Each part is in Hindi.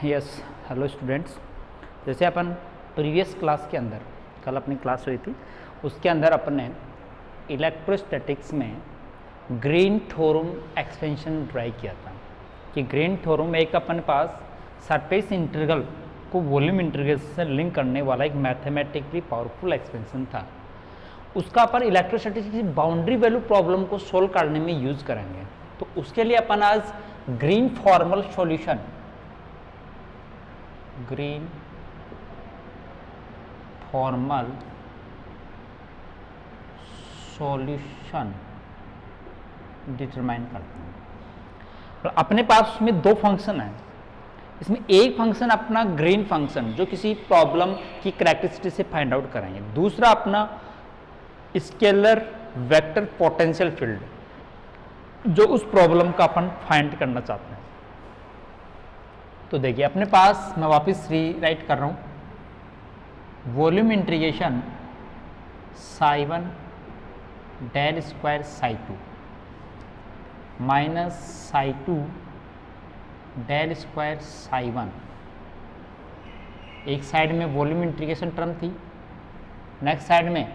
यस हेलो स्टूडेंट्स, जैसे अपन प्रीवियस क्लास के अंदर कल अपनी क्लास हुई थी उसके अंदर अपन ने इलेक्ट्रोस्टैटिक्स में ग्रीन थ्योरम एक्सपेंशन ड्राई किया था कि ग्रीन थ्योरम एक अपन पास सरफेस इंटीग्रल को वॉल्यूम इंटीग्रल से लिंक करने वाला एक मैथमेटिकली पावरफुल एक्सपेंशन था। उसका अपन इलेक्ट्रोस्टैटिक्स की बाउंड्री वैल्यू प्रॉब्लम को सोल्व करने में यूज करेंगे। तो उसके लिए अपन आज green formal solution green formal solution determine करते हैं। तो अपने पास में दो फंक्शन है, इसमें एक फंक्शन अपना ग्रीन फंक्शन जो किसी प्रॉब्लम की कैरेक्टरिस्टिक से फाइंड आउट करेंगे, दूसरा अपना स्केलर वेक्टर पोटेंशियल फील्ड जो उस प्रॉब्लम का अपन फाइंड करना चाहते हैं। तो देखिए अपने पास मैं वापस रीराइट कर रहा हूं, volume integration psi one del square psi two minus psi two del square psi one. एक साइड में वॉल्यूम इंटीग्रेशन टर्म थी, नेक्स्ट साइड में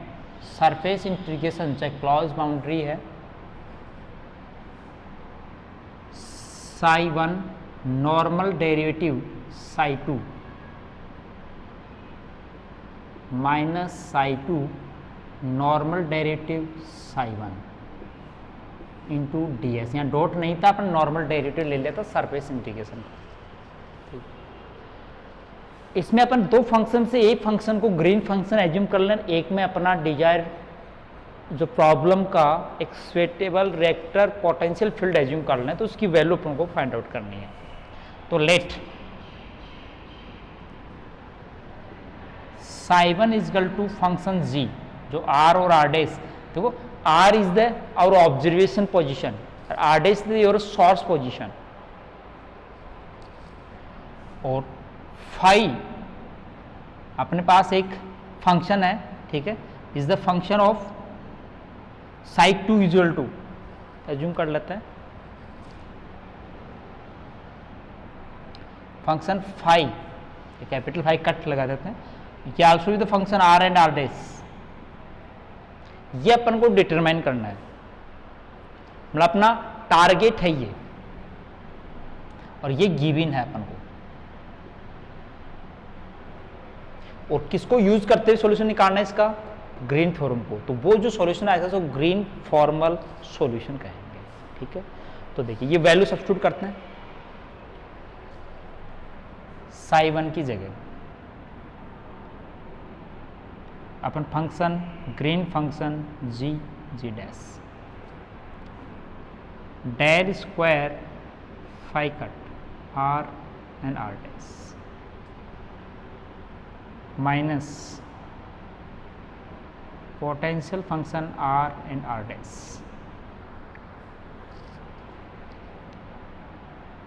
सरफेस इंटीग्रेशन चाहे क्लोज बाउंड्री है psi one normal derivative psi two minus psi two normal derivative psi one into d s. यहाँ डॉट नहीं था, अपन नॉर्मल डेरिवेटिव ले लिया था सरफेस इंटीग्रेशन। इसमें अपन दो फंक्शन से एक फंक्शन को ग्रीन फंक्शन एज्यूम कर लें, एक में अपना डिजायर जो प्रॉब्लम का एक स्वेटेबल वेक्टर पोटेंशियल फील्ड एज्यूम कर लें, तो उसकी वैल्यू अपन को फाइंड आउट करनी है। तो let psi one equal to function G जो आर और आर डेस, देखो R is the our observation position, R dash is your source position, और फाई अपने पास एक फंक्शन है, ठीक है, is the function of side two equal to assume कर लेते हैं function phi, capital phi cut लगा देते हैं, ये also is the function R and R dash. ये अपन को डिटरमाइन करना है, मतलब अपना टारगेट है ये, और ये गिवन है अपन को, और किसको यूज करते हुए सॉल्यूशन निकालना है इसका, ग्रीन थ्योरम को। तो वो जो सॉल्यूशन आएगा उसको ग्रीन फॉर्मल सॉल्यूशन कहेंगे, ठीक है। तो देखिए ये वैल्यू सब्स्टिट्यूट करते हैं साई वन की जगह अपन function green function G G dash del square phi cut R and are dash minus potential function R and are dash.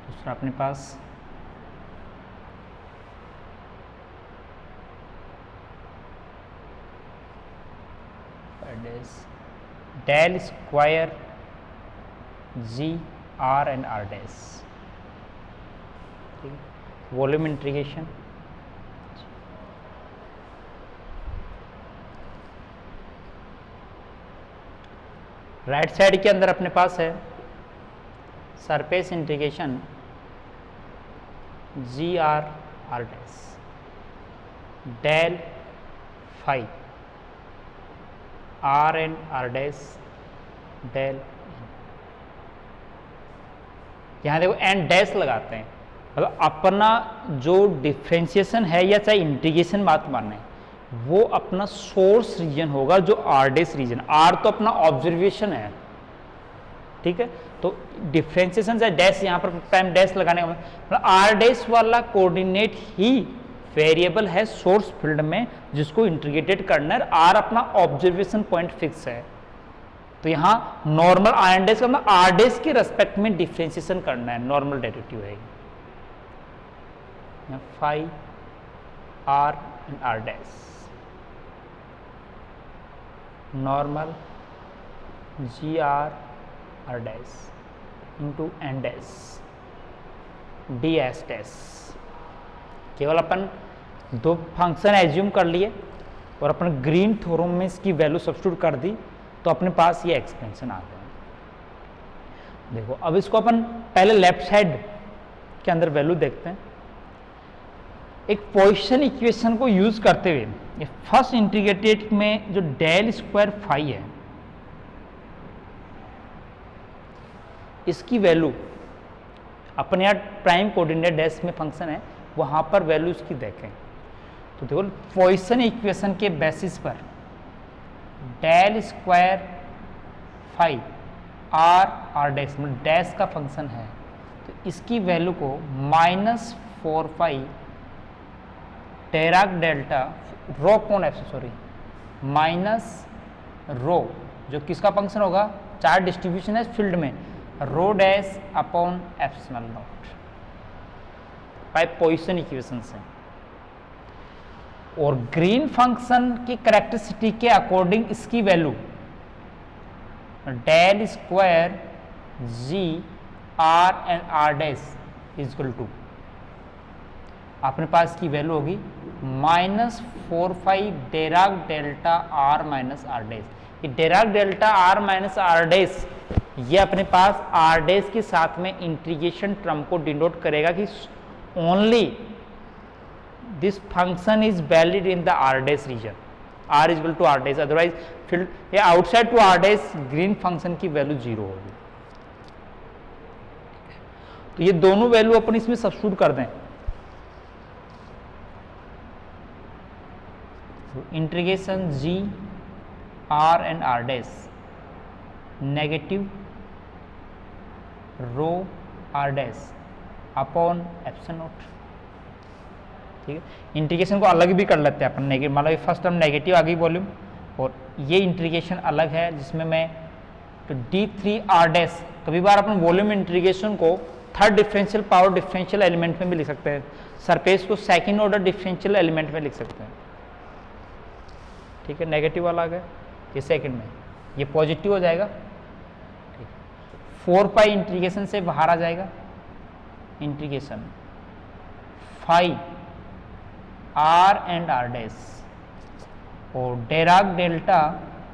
दूसरा अपने पास del square G are and are dash, volume integration right side के अंदर अपने पास है surface integration ji are are dash del phi are and are dash del, यहाँ देखो एंड डैश लगाते हैं, मतलब अपना जो डिफ्रेंशिएशन है या चाहे इंटीग्रेशन बात माने वो अपना सोर्स रीजन होगा जो आर डैश रीजन, आर तो अपना ऑब्जर्वेशन है, ठीक है। तो डिफ्रेंशिएशन चाहे डैश यहाँ पर टाइम डैश लगाने का मतलब आर डैश वाला कोऑर्डिनेट ही वेरिएबल है सोर्स फील्ड में जिसको इंटीग्रेटेड करना है, आर अपना ऑब्जर्वेशन पॉइंट फिक्स है। तो यहाँ नॉर्मल आर डैश का आर डैश के रेस्पेक्ट में डिफ्रेंशिएशन करना है, नॉर्मल डेरिवेटिव है phi are and are dash normal g are are dash into n dash d s dash केवल अपन दो फंक्शन एज्यूम कर लिए और अपन ग्रीन थ्योरम में इसकी वैल्यू सब्स्टिट्यूट कर दी तो अपने पास ये एक्सपेंशन आ गया। देखो अब इसको अपन पहले लेफ्ट साइड के अंदर वैल्यू देखते हैं। एक पोजीशन इक्वेशन को यूज करते हुए ये फर्स्ट इंटीग्रेटेड में जो डेल स्क्वायर फाई है इसकी वैल्यू अपन यहाँ प्राइम कोऑर्डिनेट डैश में फंक्शन है वहां पर वैल्यू इसकी देखें तो देखो पोजीशन इक्वेशन के बेसिस पर del square phi R dash में डैश का फंक्शन है तो इसकी वैल्यू को -4 Dirac delta rho upon epsilon sorry minus rho जो किसका फंक्शन होगा, चार्ज डिस्ट्रीब्यूशन है फील्ड में, rho dash upon epsilon not by position equation से। और ग्रीन फंक्शन की कैरेक्टरिस्टिक के अकॉर्डिंग इसकी value del square G are and are dash equal to अपने पास की वैल्यू होगी -4 Dirac delta R minus are dash. ये Dirac delta R minus are dash ये अपने पास आर डैश के साथ में इंटीग्रेशन टर्म को डिनोट करेगा कि only this function is valid in the R dash region, R equal to R dash, otherwise field ये outside to R dash green function की वैल्यू 0 होगी। तो ये दोनों वैल्यू अपन इसमें सब्स्टिट्यूट कर दें integration ji are and are dash negative rho are dash upon epsilon naught. ठीक है, इंटीग्रेशन को अलग भी कर लेते हैं अपन, नेगेटिव मतलब फर्स्ट टर्म नेगेटिव आ गई वॉल्यूम और ये इंटीग्रेशन अलग है जिसमें मैं तो d3 r डैश, कभी बार अपन वॉल्यूम इंटीग्रेशन को third differential power differential element में भी लिख सकते हैं, सरफेस को सेकंड ऑर्डर डिफरेंशियल एलिमेंट में लिख सकते हैं। ठीक है, नेगेटिव वाला आ गया ये सेकंड में, ये पॉजिटिव हो जाएगा। 4 पाई इंटीग्रेशन से बाहर आ जाएगा, integration phi are and are dash और Dirac delta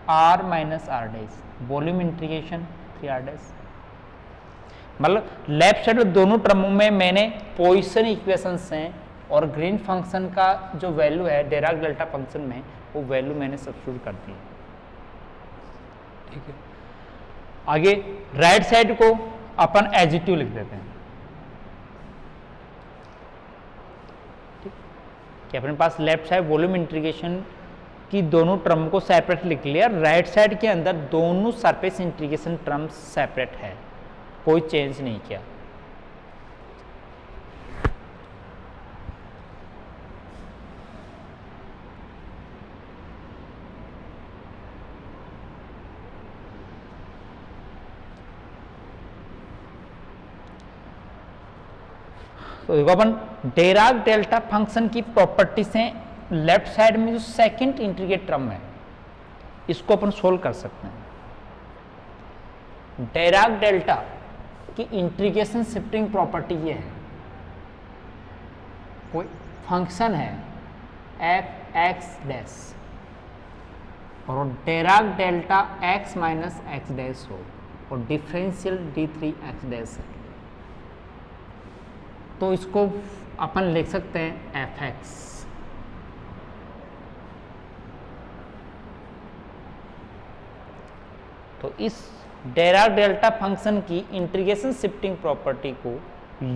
R minus are dash volume integration 3 R dash. मतलब लेफ्ट साइड दोनों टर्मों में मैंने पोजीशन इक्वेशन से और ग्रीन फंक्शन का जो वैल्यू है डेराक डेल्टा फंक्शन में वो वैल्यू मैंने सब्स्टिट्यूट कर दी। ठीक है, आगे राइट साइड को अपन एजिटिव लिख देते हैं। ठीक, कि अपने पास लेफ्ट साइड वॉल्यूम इंटीग्रेशन की दोनों टर्म को सेपरेट लिख लिया, राइट साइड के अंदर दोनों सरफेस इंटीग्रेशन टर्म सेपरेट है, कोई चेंज नहीं किया। तो देखो अपन डेराक डेल्टा फंक्शन की प्रॉपर्टी से लेफ्ट साइड में जो सेकंड इंटीग्रेट टर्म है इसको अपन सोल्व कर सकते हैं। डेराक डेल्टा की इंटीग्रेशन शिफ्टिंग प्रॉपर्टी ये है, कोई फंक्शन है एफ एक्स डैश और Dirac delta X minus X dash हो और डिफरेंशियल d3 एक्स डैश है, तो इसको अपन लिख सकते हैं एफ एक्स। तो इस डेराक डेल्टा फंक्शन की इंटीग्रेशन शिफ्टिंग प्रॉपर्टी को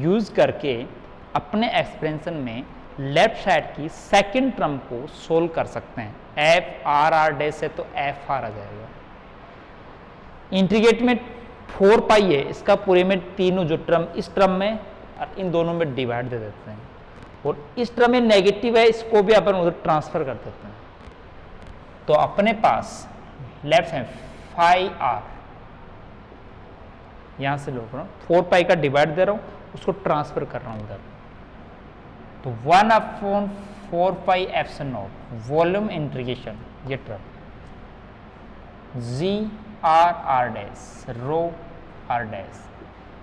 यूज करके अपने एक्सप्रेशन में लेफ्ट साइड की सेकंड टर्म को सोल्व कर सकते हैं। एफ आर आर डैश है तो एफ आर आ जाएगा, इंटीग्रेट में 4 पाई है, इसका पूरे में तीनों जो टर्म इस टर्म में और इन दोनों में डिवाइड दे देते हैं और इस टर्म में नेगेटिव है इसको भी अपन उधर ट्रांसफर कर देते हैं। तो अपने पास लेफ्ट हैंड फाई आर यहां से लो 4 पाई का डिवाइड दे रहा हूं उसको ट्रांसफर कर रहा हूं उधर, तो 1/4 pi epsilon not volume integration ये term G are are dash rho are dash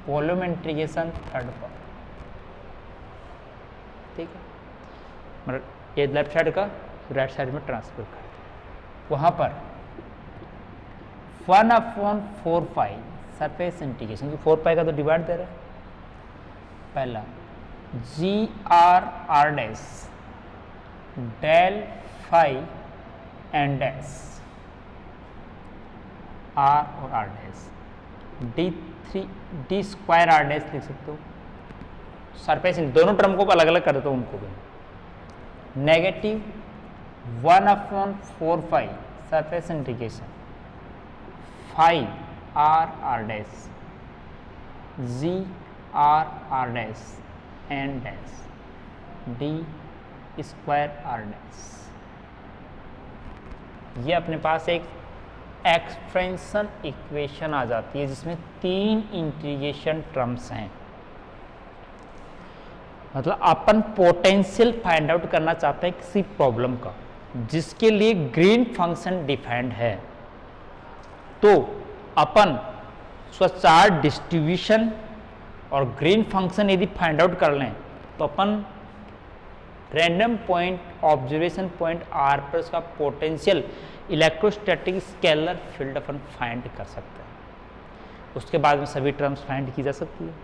volume integration third part. ठीक है, मतलब ये लेफ्ट साइड का राइट साइड में ट्रांसफर करते हैं। वहाँ पर 1/4 सरफेस इंटीग्रेशन की 4 पाई का तो डिवाइड दे रहा है। पहला GR dash del phi n dash R और R dash D square R dash लिख सकते हो। सरफेस दोनों टर्म को अलग अलग कर देता हूँ उनको भी। Negative 1/4 surface integration 5 R dash GR dash n dash D square R dash. ये अपने पास एक एक्सपेंशन इक्वेशन आ जाती है जिसमें 3 इंटीग्रेशन टर्म्स हैं। मतलब अपन पोटेंशियल फाइंड आउट करना चाहते हैं किसी प्रॉब्लम का जिसके लिए ग्रीन फंक्शन डिफाइंड है। तो अपन चार्ज डिस्ट्रीब्यूशन और ग्रीन फंक्शन यदि फाइंड आउट कर लें तो अपन random point observation point R पर उसका पोटेंशियल इलेक्ट्रोस्टैटिक स्केलर फील्ड अपन फाइंड कर सकते हैं। उसके बाद में सभी टर्म्स फाइंड की जा सकती है।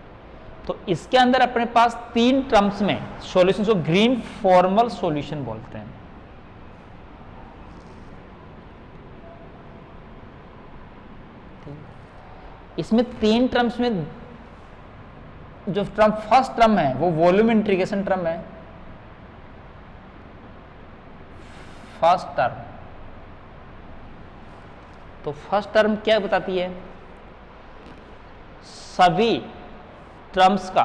तो इसके अंदर अपने पास 3 टर्म्स में सॉल्यूशन को ग्रीन फॉर्मल सॉल्यूशन बोलते हैं। इसमें 3 टर्म्स में जो टर्म फर्स्ट टर्म है वो वॉल्यूम इंटीग्रेशन टर्म है। फर्स्ट टर्म तो फर्स्ट टर्म क्या बताती है? सभी टर्म्स का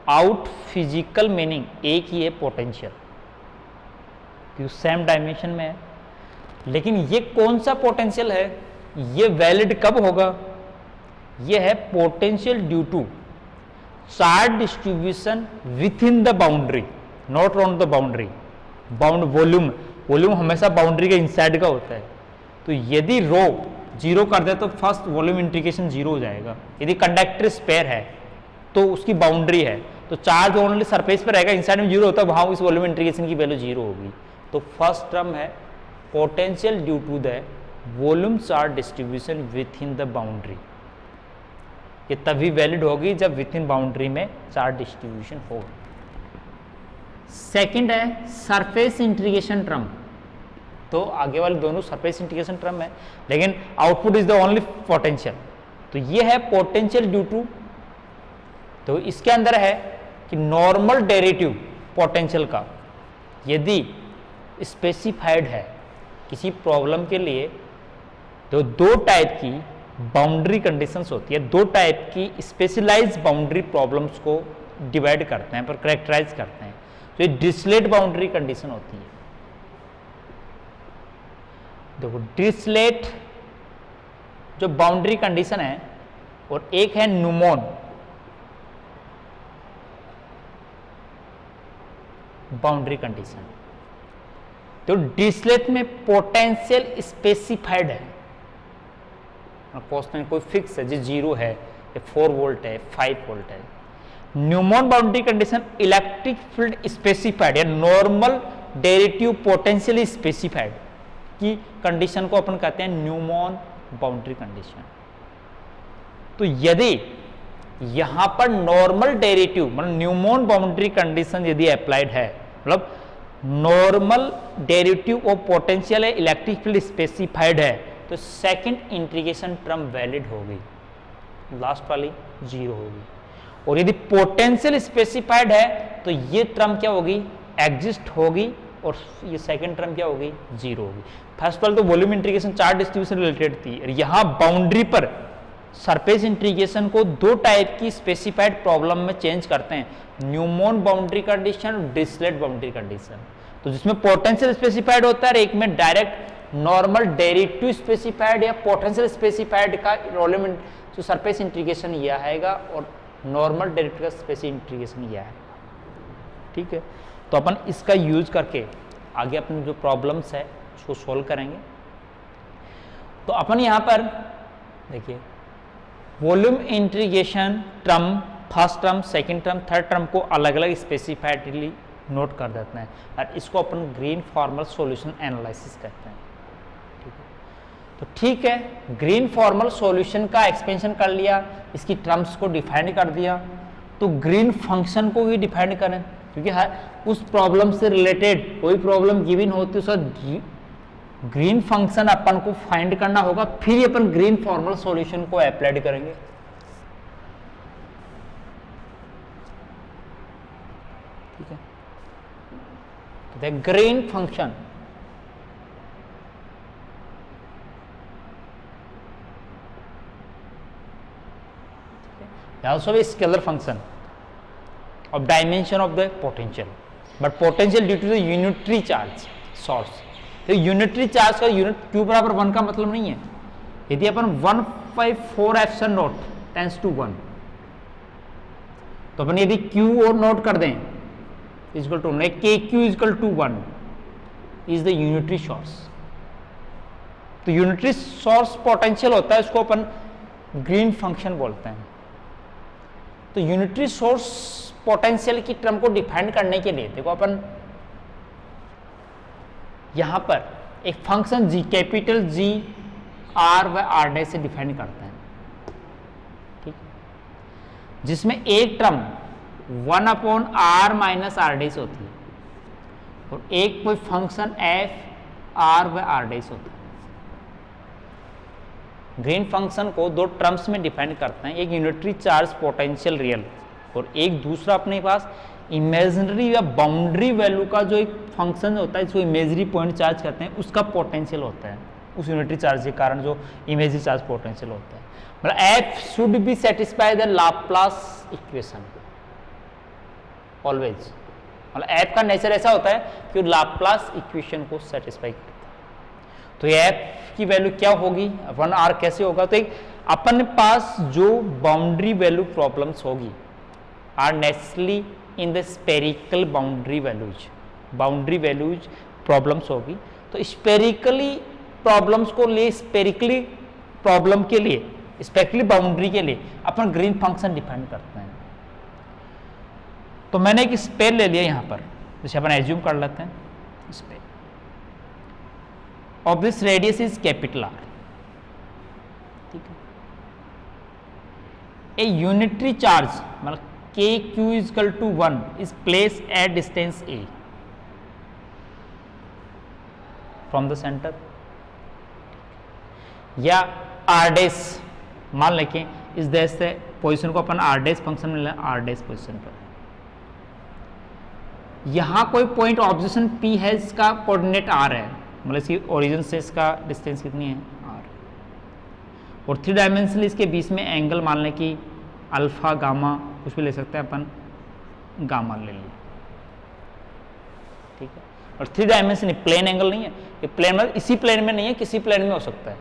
आउट फिजिकल मीनिंग एक ही है, पोटेंशियल, क्योंकि सेम डायमेंशन में है। लेकिन ये कौन सा पोटेंशियल है, ये वैलिड कब होगा? ये है potential due to charge distribution with in the boundary, not on the boundary. Volume हमेशा बाउंड्री के इनसाइड का होता है। तो यदि रो जीरो कर दे तो फर्स्ट वॉल्यूम इंटीग्रेशन जीरो हो जाएगा। यदि कंडक्टर स्पेयर है तो उसकी बाउंड्री है तो चार्ज ओनली सरफेस पर रहेगा, इनसाइड में जीरो होता है, वहां उस वॉल्यूम इंटीग्रेशन की वैल्यू जीरो होगी। तो फर्स्ट टर्म है potential due to the volume charge distribution with in the boundary. ये तभी वैलिड होगी जब विथ इन बाउंड्री में चार्ज डिस्ट्रीब्यूशन होगा। सेकंड है सरफेस इंटीग्रेशन टर्म। तो आगे वाले दोनों सरफेस इंटीग्रेशन टर्म है, लेकिन output is the only potential. तो ये है पोटेंशियल ड्यू टू, तो इसके अंदर है कि नॉर्मल डेरिवेटिव पोटेंशियल का यदि स्पेसिफाइड है किसी प्रॉब्लम के लिए, तो 2 टाइप की बाउंड्री कंडीशंस होती है, 2 टाइप की स्पेशलाइज्ड बाउंड्री प्रॉब्लम्स को डिवाइड करते हैं पर करेक्टराइज करते हैं। तो ये डिरिचलेट बाउंड्री कंडीशन होती है। देखो डिरिचलेट जो बाउंड्री कंडीशन है और एक है न्यूमोन बाउंड्री कंडीशन। तो डिरिचलेट में पोटेंशियल स्पेसिफाइड है, कॉन्स्टेंट कोई फिक्स है, जो 0 है, 4 वोल्ट है, 5 वोल्ट है। Neumann boundary condition electric field specified या नॉर्मल डेरिवेटिव पोटेंशियल स्पेसिफाइड की कंडीशन को अपन कहते हैं न्यूमोन बाउंड्री कंडीशन। तो यदि यहां पर नॉर्मल डेरिवेटिव मतलब न्यूमोन बाउंड्री कंडीशन यदि अप्लाइड है, मतलब नॉर्मल डेरिवेटिव ऑफ पोटेंशियल है, इलेक्ट्रिक फील्ड स्पेसिफाइड है, तो सेकंड इंटीग्रेशन टर्म वैलिड होगी, लास्ट वाली 0 होगी। और यदि पोटेंशियल स्पेसिफाइड है तो ये टर्म क्या होगी, एग्जिस्ट होगी, और ये सेकंड टर्म क्या होगी, 0 होगी। फर्स्ट वाला तो volume integration charge distribution related थी, और यहां बाउंड्री पर सरफेस इंटीग्रेशन को 2 टाइप की स्पेसिफाइड प्रॉब्लम में चेंज करते हैं, न्यूमोन बाउंड्री कंडीशन और डिरिचलेट बाउंड्री कंडीशन। तो जिसमें पोटेंशियल स्पेसिफाइड होता है और एक में डायरेक्ट नॉर्मल डेरिवेटिव स्पेसिफाइड या पोटेंशियल स्पेसिफाइड का वॉल्यूम जो सरफेस इंटीग्रेशन यह आएगा और नॉर्मल डेरिवेटिव का स्पेस इंटीग्रेशन यह है। ठीक है, तो अपन इसका यूज करके आगे अपनी जो प्रॉब्लम्स है उसको सोल्व करेंगे। तो अपन यहां पर देखिए volume integration term, first term, second term, third term को अलग अलग स्पेसिफाइडली नोट कर देते हैं और इसको अपन ग्रीन फॉर्मल सॉल्यूशन एनालिसिस कहते हैं। ठीक है, तो ठीक है, ग्रीन फॉर्मल सॉल्यूशन का एक्सपेंशन कर लिया, इसकी टर्म्स को डिफाइन कर दिया, तो ग्रीन फंक्शन को भी डिफाइन करें, क्योंकि हर उस प्रॉब्लम से रिलेटेड कोई प्रॉब्लम गिवन होती है उसका ग्रीन फंक्शन अपन को फाइंड करना होगा, फिर ही अपन ग्रीन फॉर्मल सॉल्यूशन को अप्लाई करेंगे। ठीक है, तो green function also a scalar function of dimension of the potential, but potential due to the unitary charge source। तो यूनिटरी चार्ज का यूनिट q बराबर 1 का मतलब नहीं है। यदि अपन 1/4 एप्सिलॉन नॉट टेंस टू 1, तो अपन यदि q और नोट कर दें equal to kq equal to 1 is the unitary source. तो यूनिटरी सोर्स पोटेंशियल होता है, उसको अपन ग्रीन फंक्शन बोलते हैं। तो यूनिटरी सोर्स पोटेंशियल की टर्म को डिफाइन करने के लिए देखो अपन यहां पर एक function g, capital G r व r डैश से डिफाइन करते हैं। ठीक, जिसमें एक term 1/r minus r dash होती है और एक कोई फंक्शन f r व r डैश होता है। ग्रीन फंक्शन को दो टर्म्स में डिफाइन करते हैं, एक यूनिटरी चार्ज पोटेंशियल रियल और एक दूसरा अपने पास इमेजिनरी या बाउंड्री वैल्यू का जो एक फंक्शन होता है जिसको इमेजिनरी पॉइंट चार्ज कहते हैं, उसका पोटेंशियल होता है। उस यूनिटरी चार्ज के कारण जो इमेजिनरी चार्ज पोटेंशियल होता है, मतलब F should be satisfy the Laplace equation always. मतलब एफ का नेचर ऐसा होता है कि लाप्लास इक्वेशन को सेटिस्फाई करता है। तो ये एफ की वैल्यू क्या होगी, 1r कैसे होगा, तो एक अपन पास जो बाउंड्री वैल्यू प्रॉब्लम्स होगी are naturally in the spherical boundary values problems होगी। तो स्पेरिकली प्रॉब्लम्स को लिए स्पेरिकली प्रॉब्लम के लिए स्पेरिकली बाउंड्री के लिए अपन ग्रीन फंक्शन डिफाइन करते हैं। तो मैंने एक स्पेयर ले लिया यहां पर, जैसे अपन एज्यूम कर लेते हैं spare of this radius is capital R। ठीक है, a unitary charge मतलब kq is equal to 1 is placed at distance a from the center, या r dash मान लेके इस देश से पोजीशन को अपन r dash फंक्शन में r dash पोजीशन पर, यहां कोई पॉइंट ऑब्जेक्शन p है, इसका कोऑर्डिनेट r है, मतलब इसकी ओरिजिन से इसका डिस्टेंस कितनी है r, और 3 डायमेंशनल इसके बीच में एंगल मान लें कि अल्फा गामा कुछ भी ले सकते हैं अपन, गामा ले लिया। ठीक है, और 3 डायमेंशनल प्लेन एंगल नहीं है, ये प्लेन मतलब इसी प्लेन में नहीं है, किसी प्लेन में हो सकता है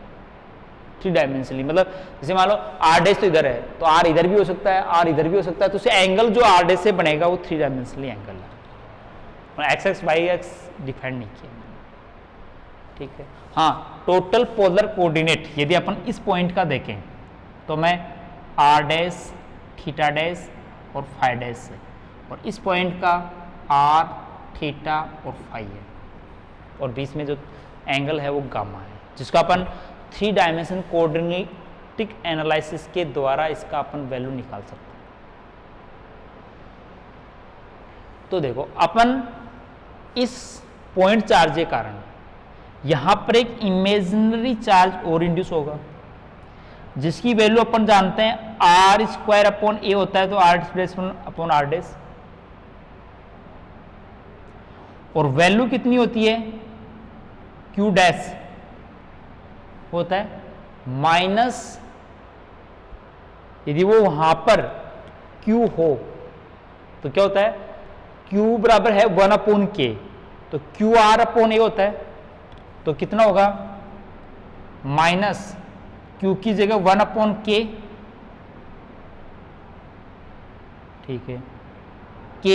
3 डायमेंशनली। मतलब जैसे मान लो r डैश तो इधर है तो r इधर भी हो सकता है, r इधर भी हो सकता है, तो उसे एंगल जो r डैश से बनेगा वो 3 डायमेंशनली एंगल है, x x y x define नहीं किया। ठीक है, हाँ, टोटल पोलर कोऑर्डिनेट यदि अपन इस पॉइंट का देखें तो मैं r डैश, थीटा डैश और फाई डैश है, और इस पॉइंट का r, थीटा और फाई है, और बीच में जो एंगल है वो गामा है, जिसका अपन 3 डायमेंशन कोऑर्डिनेटिक एनालिसिस के द्वारा इसका अपन वैल्यू निकाल सकते हैं। तो देखो अपन इस पॉइंट चार्ज के कारण यहां पर एक इमेजिनरी चार्ज और इंड्यूस होगा, जिसकी वैल्यू अपन जानते हैं r स्क्वायर अपॉन a होता है, तो r displacement upon r dash, और वैल्यू कितनी होती है q डैश होता है माइनस, यदि वो वहां पर q हो तो क्या होता है, q बराबर है 1 अपॉन k, तो q r अपॉन a होता है, तो कितना होगा माइनस q की जगह 1 अपॉन k, ठीक है, k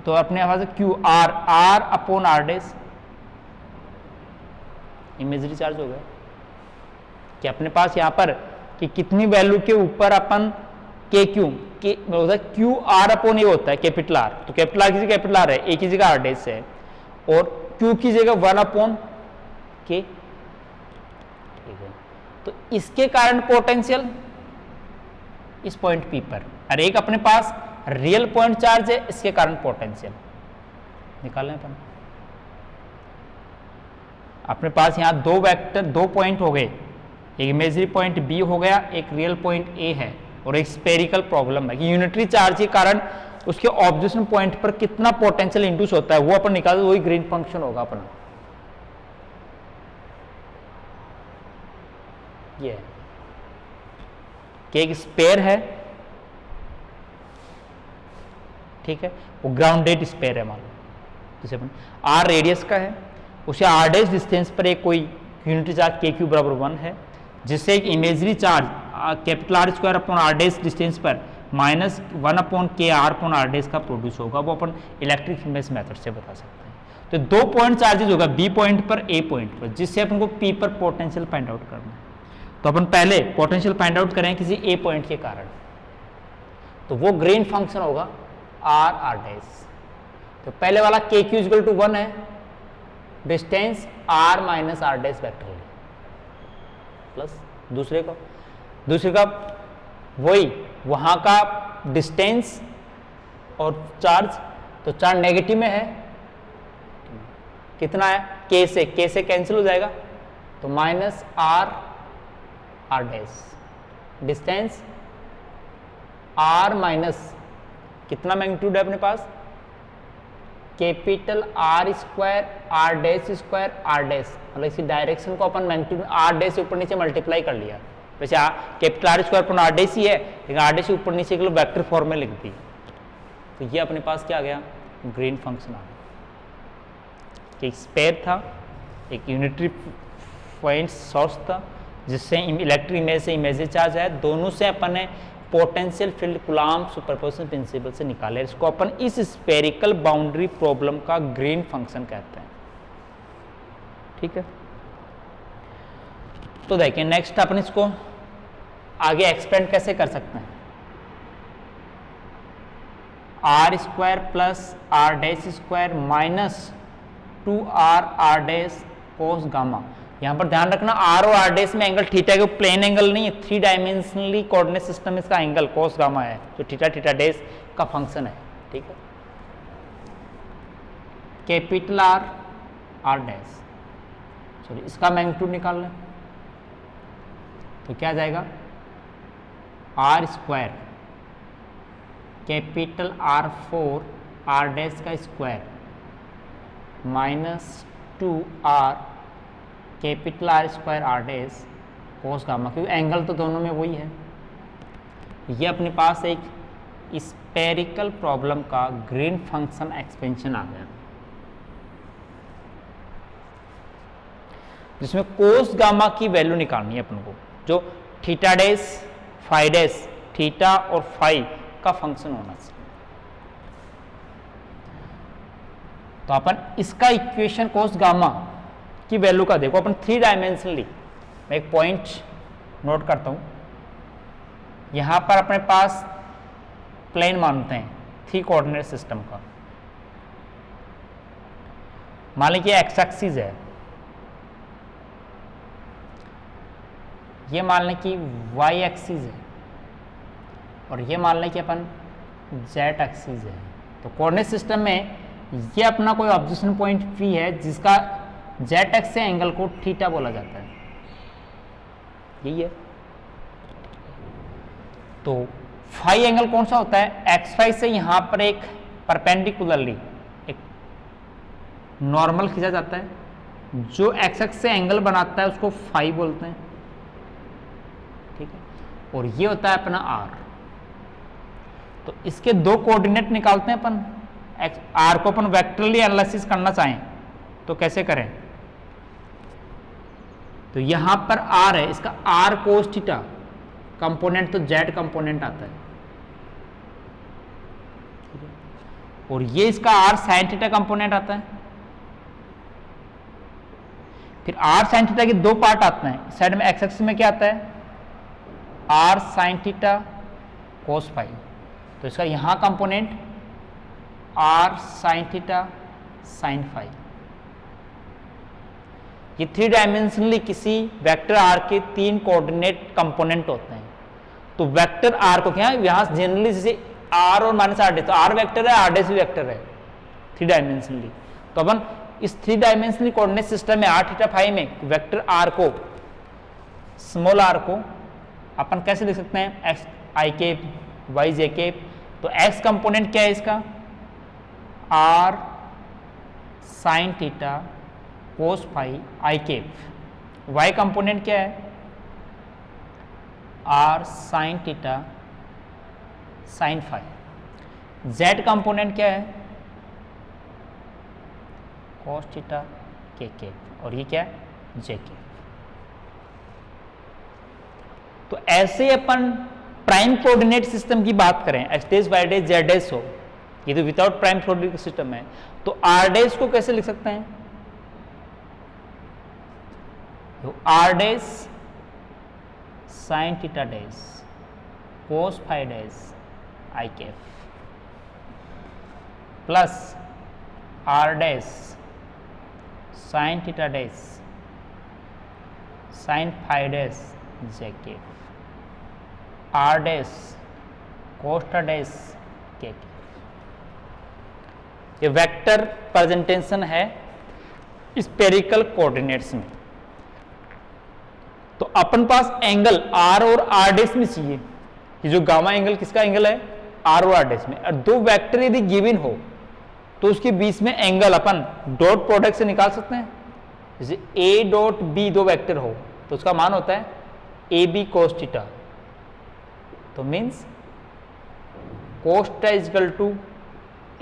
तो अपने आवाज q r upon r dash, imagery charge हो गया कि अपने पास यहां पर कि कितनी वैल्यू के ऊपर अपन k के क्यू आर अपॉन ए होता है कैपिटल आर, तो कैपिटल आर की जगह कैपिटल आर है, ए की जगह आर डैश है, और क्यू की जगह 1 अपॉन के, ठीक है। तो इसके कारण पोटेंशियल इस पॉइंट पी पर, और एक अपने पास रियल पॉइंट चार्ज है, इसके कारण पोटेंशियल निकालें अपन। अपने पास यहां दो वेक्टर, दो पॉइंट हो गए, एक इमेजिनरी पॉइंट बी हो गया, एक रियल पॉइंट ए है, और एक स्पेरिकल प्रॉब्लम है कि यूनिटरी चार्ज के कारण उसके ऑब्जर्वेशन पॉइंट पर कितना पोटेंशियल इंड्यूस होता है, वो अपन निकाल, वही ग्रीन फंक्शन होगा अपना। ये कि एक स्पेयर है, ठीक है, वो ग्राउंडेड स्पेयर है मान लो, जैसे अपन आर रेडियस का है, उसे आर डैश डिस्टेंस पर एक कोई यूनिटरी चार्ज के क्यू बराबर 1 है, जिससे एक imagery charge capital are square upon r dash distance पर minus 1 upon k r upon r dash का प्रोड्यूस होगा, वो अपन इलेक्ट्रिक इमेज मेथड से बता सकते हैं। तो दो पॉइंट चार्जेज होगा, बी पॉइंट पर, ए पॉइंट पर, जिससे अपन को पी पर पोटेंशियल फाइंड आउट करना है। तो अपन पहले पोटेंशियल फाइंड आउट करें किसी ए पॉइंट के कारण, तो वो ग्रीन फंक्शन होगा आर आर डैश। तो पहले वाला के क्यू इक्वल टू 1 है, distance are minus are dash vector plus दूसरे का वही वहां का डिस्टेंस और चार्ज, तो चार्ज नेगेटिव में है, कितना है, के से कैंसिल हो जाएगा, तो minus are are dash, distance are minus कितना मैग्नीट्यूड है अपने पास, capital are square are dash square are dash, मतलब इसी डायरेक्शन को अपन मैग्नीट्यूड आर डैश से ऊपर नीचे मल्टीप्लाई कर लिया, वैसे कैपिटल आर स्क्वायर पर आर डैश ही है, लेकिन आर डैश ऊपर नीचे के लिए वेक्टर फॉर्म में लिख दी, तो ये अपने पास क्या आ गया, ग्रीन फंक्शन आ गया। एक स्पेयर था, एक यूनिटरी पॉइंट सोर्स था, जिससे इलेक्ट्रिक इमेज से इमेजिनरी चार्ज है, दोनों से अपन ने potential field Coulomb superposition principle से निकाले, इसको अपन इस स्पेरिकल बाउंड्री प्रॉब्लम का ग्रीन फंक्शन कहते हैं, ठीक है। तो देखिए नेक्स्ट अपन इसको आगे एक्सपेंड कैसे कर सकते हैं, r square plus r dash square minus 2r r dash cos gamma. यहां पर ध्यान रखना आर और आर डैश में एंगल थीटा के प्लेन एंगल नहीं है, 3 डायमेंशनली कोऑर्डिनेट सिस्टम इसका एंगल कोस गामा है, जो थीटा थीटा डैश का फंक्शन है, ठीक है। Capital are are dash, sorry इसका मैग्नीट्यूड निकाल लें, तो क्या जाएगा, r square capital R4 r dash का square minus 2r capital are square are dash cos gamma, क्योंकि एंगल तो दोनों में वही है। ये अपने पास एक स्पेरिकल प्रॉब्लम का ग्रीन फंक्शन एक्सपेंशन आ गया, जिसमें कोस गामा की वैल्यू निकालनी है अपन को, जो theta dash phi dash theta और फाई का फंक्शन होना चाहिए। तो अपन इसका इक्वेशन कोस गामा की वैल्यू का देखो, अपन 3 डायमेंशनली, मैं एक पॉइंट नोट करता हूं, यहां पर अपने पास प्लेन मानते हैं 3 कोऑर्डिनेट सिस्टम का, मान लीजिए एक्स एक्सिस है, ये मान लें कि वाई एक्सिस है, और ये मान लें कि अपन जेड एक्सिस है। तो कोऑर्डिनेट सिस्टम में ये अपना कोई ऑब्जर्वेशन पॉइंट पी है, जिसका जेड एक्स से एंगल को थीटा बोला जाता है, यही है। तो फाई एंगल कौन सा होता है, एक्स फाई से यहां पर एक परपेंडिकुलरली एक नॉर्मल खींचा जाता है, जो एक्स एक्स से एंगल बनाता है उसको फाई बोलते हैं, ठीक है। और ये होता है अपना आर। तो इसके 2 कोऑर्डिनेट निकालते हैं अपन, आर को अपन वेक्टरली एनालिसिस करना चाहें तो कैसे करें, तो यहां पर आर है, इसका आर कोस थीटा कंपोनेंट तो जेड कंपोनेंट आता है, और ये इसका आर साइन थीटा कंपोनेंट आता है। फिर आर साइन थीटा के 2 पार्ट आते हैं, साइड में एक्स एक्सिस में क्या आता है, r sine theta cos phi, तो इसका यहाँ component r sin theta sin phi. ये 3 डायमेंशनली किसी वेक्टर r के 3 कोऑर्डिनेट कंपोनेंट होते हैं। तो वेक्टर r को क्या है, यहाँ जनरली जैसे r और माइनस r डैश, तो r वेक्टर है, r डैश भी वेक्टर है 3 डायमेंशनली। तो अपन इस 3 डायमेंशनली कोऑर्डिनेट सिस्टम में r थीटा फाई में वेक्टर r को, स्मॉल r को अपन कैसे लिख सकते हैं, x i cap y j cap. तो x कंपोनेंट क्या है इसका, r sine theta cos phi i cap. y component क्या है, r sine theta sine phi. z component क्या है, कॉस थीटा के कैप, और ये क्या है, j कैप। तो ऐसे अपन प्राइम कोऑर्डिनेट सिस्टम की बात करें, x dash y dash z dash हो, ये तो विदाउट प्राइम कोऑर्डिनेट सिस्टम है, तो r डैश को कैसे लिख सकते हैं, तो r dash sine theta dash cos phi dash i cap plus r dash sine theta dash sine phi dash j cap, r dash cos theta dash k cap. ये वेक्टर प्रेजेंटेशन है स्पेरिकल कोऑर्डिनेट्स में। तो अपन पास एंगल r और r डैश में चाहिए, ये जो गामा एंगल किसका एंगल है, r और r डैश में। और दो वेक्टर यदि गिवन हो तो उसके बीच में एंगल अपन डॉट प्रोडक्ट से निकाल सकते हैं। जैसे a डॉट b दो वेक्टर हो तो उसका मान होता है ए बी कोस थीटा, तो means cos theta is equal to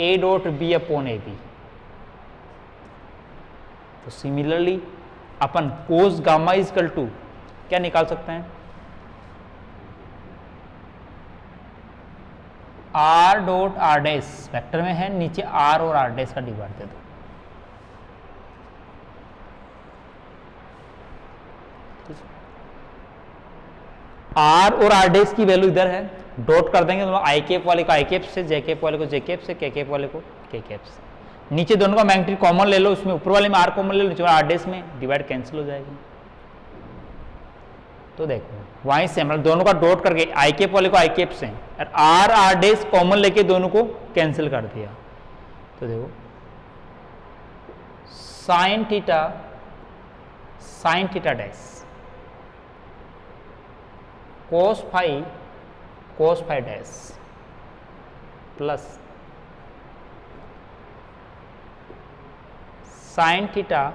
a dot b upon A B. तो सिमिलरली अपन कोस गामा इजकल टू क्या निकाल सकते हैं, r dot r dash vector में है, नीचे r और r डैश का डिवाइड दे दो। r और r डैश की वैल्यू इधर है, डॉट कर देंगे तो i कैप वाले को i कैप से, j कैप वाले को j कैप से, k कैप वाले को k कैप से। नीचे दोनों का मैग्नीट्यूड कॉमन ले लो, उसमें ऊपर वाले में r कॉमन ले लो, नीचे r डैश में डिवाइड कैंसिल हो जाएगी। तो देखो वहीं से मतलब दोनों का डॉट करके i कैप वाले को i कैप से और r r डैश कॉमन लेके दोनों को कैंसिल कर दिया। तो देखो sine theta dash cos phi dash plus sine theta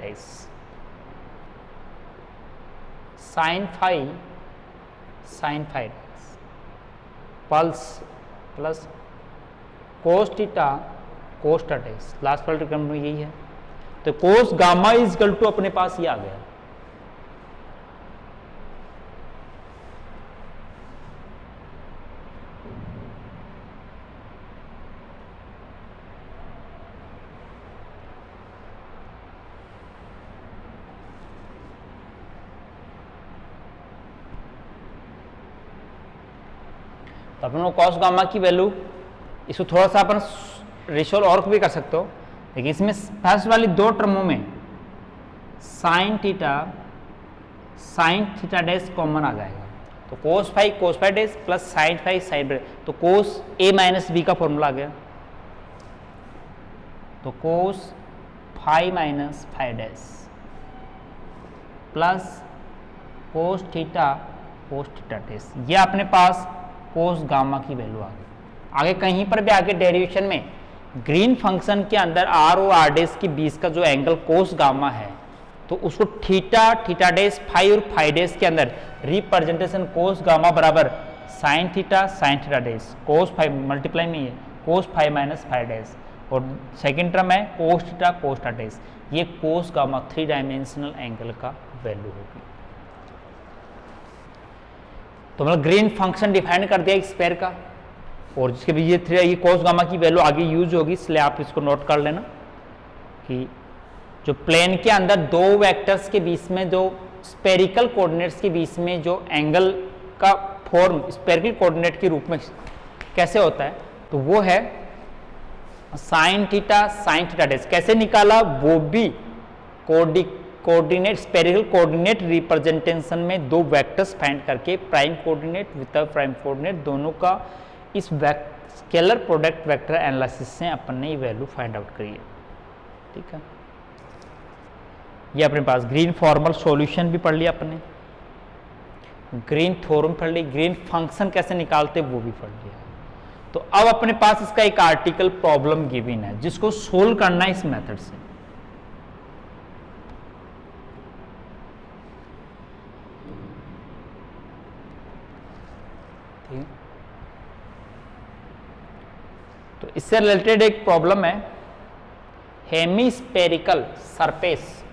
dash sine phi dash plus plus cos theta dash. Last वाला टर्म में यही है। तो cos gamma is equal to अपने पास ये आ गया। तो अपन कॉस गामा की वैल्यू इसको थोड़ा सा अपन रेशियो और भी कर सकते हो, लेकिन इसमें फर्स्ट वाली दो टर्मों में साइन थीटा डैश कॉमन आ जाएगा। तो cos phi dash plus sine phi तो कोस ए माइनस बी का फॉर्मूला आ गया। तो cos phi minus phi dash plus cos theta dash, ये अपने पास कोस गामा की वैल्यू आ गई। आगे कहीं पर भी आगे डेरिवेशन में ग्रीन फंक्शन के अंदर r और r डैश के बीच का जो एंगल कोस गामा है तो उसको थीटा डैश फाई और फाई डैश के अंदर रिप्रेजेंटेशन कोस गामा बराबर sine theta dash cos phi multiply नहीं है cos phi minus phi dash, और सेकेंड टर्म है कोस थीटा डैश। ये कोस गामा 3 डायमेंशनल एंगल का वैल्यू होगी। तो मतलब ग्रीन फंक्शन डिफाइन कर दिया एक स्क्वायर का, और जिसके भी ये कोस गामा की वैल्यू आगे यूज होगी, इसलिए आप इसको नोट कर लेना कि जो प्लेन के अंदर दो वेक्टर्स के बीच में, जो स्पेरिकल कोऑर्डिनेट्स के बीच में जो एंगल का फॉर्म स्पेरिकल कोऑर्डिनेट के रूप में कैसे होता है, तो वो है साइन थीटा डैश। कैसे निकाला, वो भी कोऑर्डिनेट स्पेरिकल कोऑर्डिनेट रिप्रेजेंटेशन में दो वेक्टर्स फाइंड करके prime coordinate with prime coordinate दोनों का इस स्केलर प्रोडक्ट वेक्टर एनालिसिस से अपन ने ये वैल्यू फाइंड आउट करी है। ठीक है, ये अपने पास ग्रीन फॉर्मल सॉल्यूशन भी पढ़ लिया अपने, ग्रीन थ्योरम पढ़ ली, ग्रीन फंक्शन कैसे निकालते वो भी पढ़ लिया। तो अब अपने पास इसका एक आर्टिकल प्रॉब्लम गिवन है जिसको सोल्व करना है इस मेथड से। ठीक, तो इससे रिलेटेड एक प्रॉब्लम है, hemispherical surface,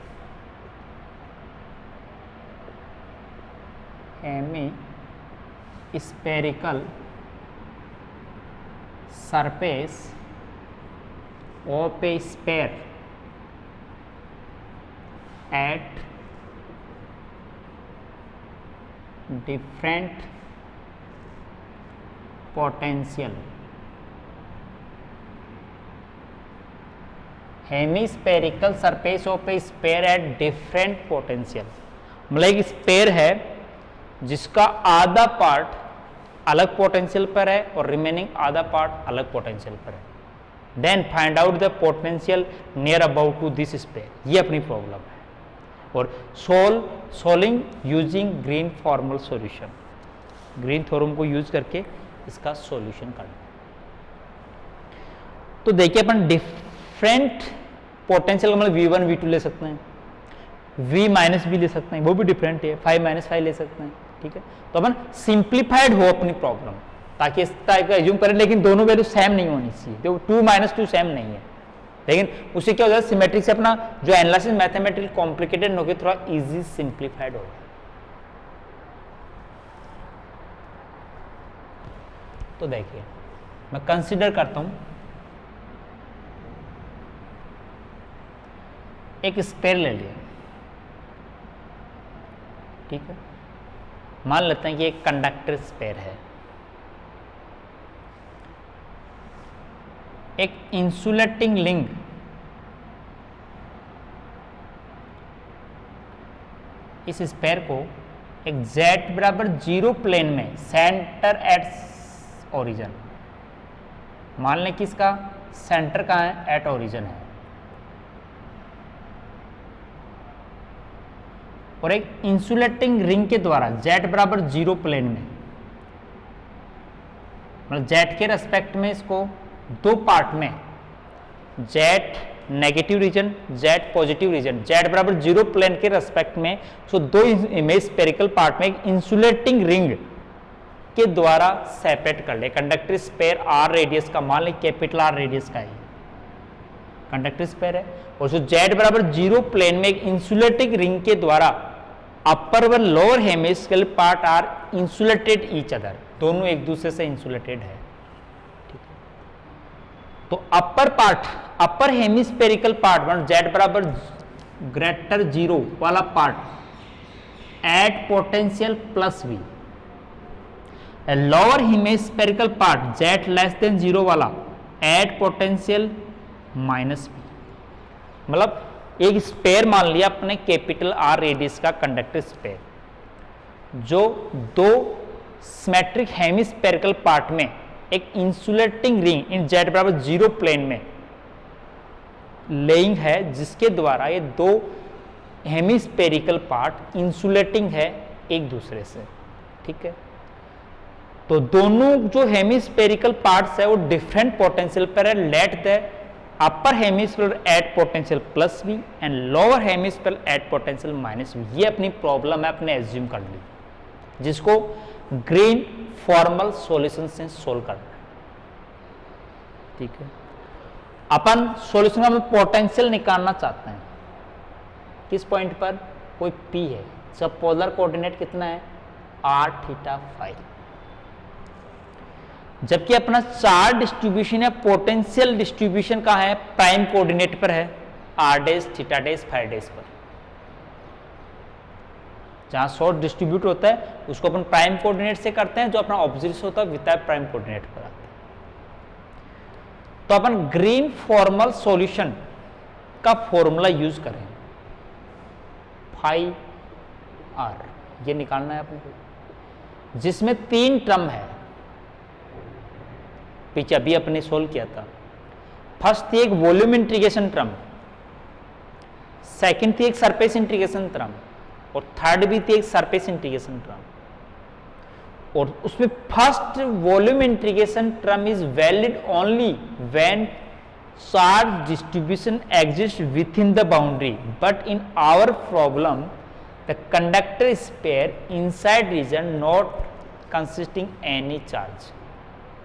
hemispherical surface of a sphere at different potential। Hemispherical surface of a sphere at different potential, मतलब एक स्पेयर है जिसका आधा पार्ट अलग पोटेंशियल पर है और रिमेनिंग आधा पार्ट अलग पोटेंशियल पर है। Then find out the potential near about to this sphere, ये अपनी प्रॉब्लम है। और solving using Green formal solution, Green theorem को यूज करके इसका सॉल्यूशन करना। तो देखिए अपन डिफरेंट पोटेंशियल मतलब V1 V2 ले सकते हैं, V माइनस भी ले सकते हैं, वो भी डिफरेंट है, 5 माइनस 5 ले सकते हैं। ठीक है, तो अपन सिंप्लीफाइड हो अपनी प्रॉब्लम ताकि इस टाइप का एज्यूम करें, लेकिन दोनों वैल्यू सेम नहीं होनी चाहिए, तो 2 माइनस 2 सेम नहीं है, लेकिन उससे क्या हो जाए सिमेट्रिक से अपना जो एनालिसिस मैथमेटिकल कॉम्प्लिकेटेड होकर थोड़ा इजी सिंप्लीफाइड हो। तो देखिए मैं कंसीडर करता हूं एक स्पेयर ले लिया, ठीक है, मान लेते हैं कि एक कंडक्टर स्पेयर है, एक इंसुलेटिंग लिंक इस स्पेयर को एक z बराबर 0 प्लेन में सेंटर एट ओरिजिन, मान लें कि इसका सेंटर कहाँ है, एट ओरिजिन है, और एक इंसुलेटिंग रिंग के द्वारा z बराबर 0 प्लेन में, मतलब z के रेस्पेक्ट में इसको दो पार्ट में, z negative region, z positive region, z बराबर 0 प्लेन के रेस्पेक्ट में सो दो इमेज स्फेरिकल पार्ट में एक इंसुलेटिंग रिंग के द्वारा सेपरेट कर ले। कंडक्टर स्पेयर r रेडियस का, मान लें कैपिटल R रेडियस का है कंडक्टर स्पेयर है, और जो z बराबर 0 प्लेन में एक इंसुलेटिंग रिंग के द्वारा अपर व lower hemispherical part are insulated each other, दोनों एक दूसरे से इंसुलेटेड है। ठीक है, तो upper part, upper hemispherical part one z बराबर ग्रेटर 0 वाला part at potential plus v, lower hemispherical part z less than 0 वाला एट पोटेंशियल माइनस v। मतलब एक स्पेयर मान लिया अपने कैपिटल R रेडियस का कंडक्टर स्पेयर, जो दो सिमेट्रिक हेमिस्फेरिकल पार्ट में एक इंसुलेटिंग रिंग इन z बराबर 0 प्लेन में लेइंग है, जिसके द्वारा ये दो हेमिस्फेरिकल पार्ट इंसुलेटिंग है एक दूसरे से। ठीक है, तो दोनों जो हेमिस्फेरिकल पार्ट्स है वो डिफरेंट पोटेंशियल पर है। Let the upper hemisphere at potential plus v and lower hemisphere at potential minus v, ये अपनी प्रॉब्लम है, अपने एज्यूम कर ली, जिसको ग्रीन फॉर्मल सॉल्यूशन से सोल्व करना है। ठीक है, अपन सॉल्यूशन में पोटेंशियल निकालना चाहते हैं किस पॉइंट पर, कोई p है, सब पोलर कोऑर्डिनेट कितना है r थीटा फाई, जबकि अपना चार्ज डिस्ट्रीब्यूशन है, पोटेंशियल डिस्ट्रीब्यूशन का है प्राइम कोऑर्डिनेट पर है, r dash theta dash phi dash पर। जहाँ सोर्स डिस्ट्रीब्यूट होता है उसको अपन प्राइम कोऑर्डिनेट से करते हैं, जो अपना ऑब्जेक्ट होता है विदाउट प्राइम कोऑर्डिनेट पर आते हैं। तो अपन ग्रीन फॉर्मल सॉल्यूशन का फॉर्मूला यूज करें, फाई आर, ये निकालना है अपन को, जिसमें 3 टर्म है, पीछे अभी अपने सोल्व किया था। फर्स्ट थी एक वॉल्यूम इंटीग्रेशन टर्म, सेकंड थी एक सरफेस इंटीग्रेशन टर्म, और थर्ड भी थी एक सरफेस इंटीग्रेशन टर्म। और उसमें first volume integration term is valid only when charge distribution exist with in the boundary, but in our problem the conductor sphere inside region not consisting any charge,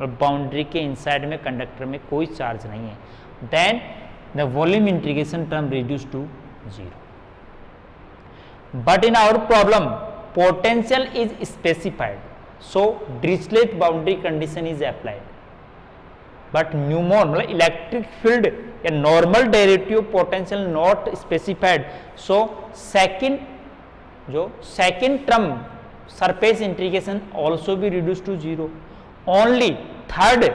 और बाउंड्री के इनसाइड में कंडक्टर में कोई चार्ज नहीं है, then the volume integration term reduce to 0. But in our problem, potential is specified, so Dirichlet boundary condition is applied. But Newman मतलब electric field या normal derivative potential not specified, so second term surface integration also be reduced to 0. Only third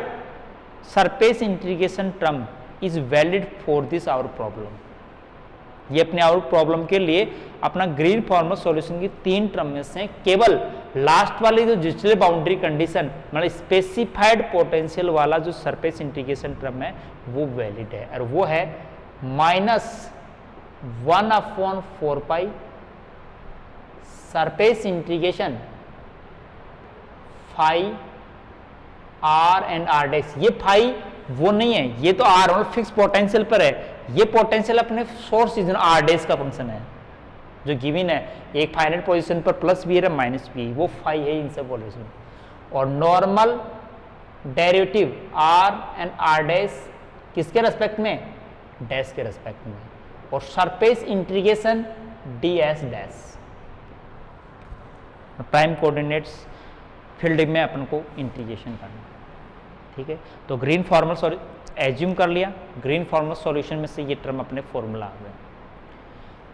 surface integration term is valid for this our problem. ये अपने आउट प्रॉब्लम के लिए अपना ग्रीन फॉर्मल सॉल्यूशन की 3 टर्म में से केवल लास्ट वाली जो डिरिचलेट बाउंड्री कंडीशन मतलब स्पेसिफाइड पोटेंशियल वाला जो सरफेस इंटीग्रेशन टर्म है वो वैलिड है, और वो है -1/4 pi surface integration phi are and are dash. ये फाई वो नहीं है, ये तो आर और फिक्स पोटेंशियल पर है, ये पोटेंशियल अपने सोर्स रीजन आर डैश का फंक्शन है जो गिवन है, एक फाइनाइट पोजीशन पर प्लस भी है माइनस भी, वो फाई है इन सब वॉल्यूम। और normal derivative r and are dash किसके रेस्पेक्ट में, डैश के रेस्पेक्ट में, और surface integration d s dash, prime coordinates field में अपन को इंटीग्रेशन करना, ठीक है। तो ग्रीन फॉर्मल एज्यूम कर लिया, ग्रीन फॉर्मल सॉल्यूशन में से ये टर्म अपने फॉर्मूला आ गए।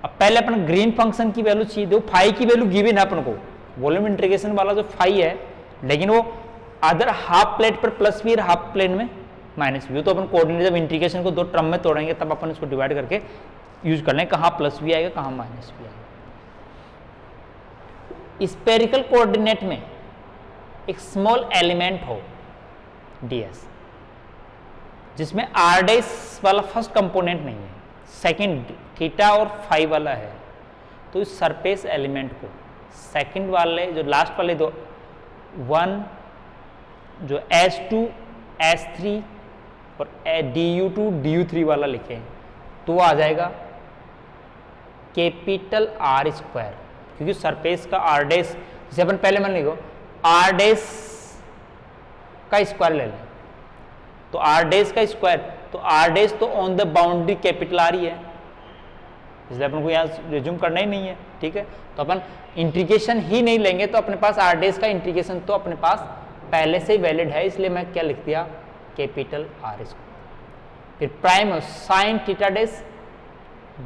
अब पहले अपन ग्रीन फंक्शन की वैल्यू चाहिए, देखो फाई की वैल्यू गिवन है अपन को, वॉल्यूम इंटीग्रेशन वाला जो फाई है, लेकिन वो अदर हाफ प्लेट पर प्लस भी है, हाफ प्लेन में माइनस भी, तो अपन कोऑर्डिनेट जब इंटीग्रेशन को 2 टर्म में तोड़ेंगे तब अपन इसको डिवाइड करके यूज कर लें, कहाँ प्लस भी आएगा कहाँ माइनस भी आएगा। स्पेरिकल कोऑर्डिनेट में एक स्मॉल एलिमेंट हो ds, जिसमें आर डैश वाला फर्स्ट कंपोनेंट नहीं है, सेकंड थीटा और फाई वाला है, तो इस सरफेस एलिमेंट को सेकंड वाले जो लास्ट वाले दो 1 जो S2 S3 और du2 du3 वाला लिखें तो आ जाएगा कैपिटल R स्क्वायर, क्योंकि सरफेस का आर डैश जैसे अपन पहले मान लिखो आर डैश का स्क्वायर ले लें, तो आर डैश का स्क्वायर, तो आर डैश तो on the boundary capital R ही है, इसलिए अपन को यहाँ रिज्यूम करना ही नहीं है, ठीक है। तो अपन इंटीग्रेशन ही नहीं लेंगे, तो अपने पास आर डैश का इंटीग्रेशन तो अपने पास पहले से ही वैलिड है, इसलिए मैं क्या लिख दिया कैपिटल आर स्क्वायर, फिर prime sine theta dash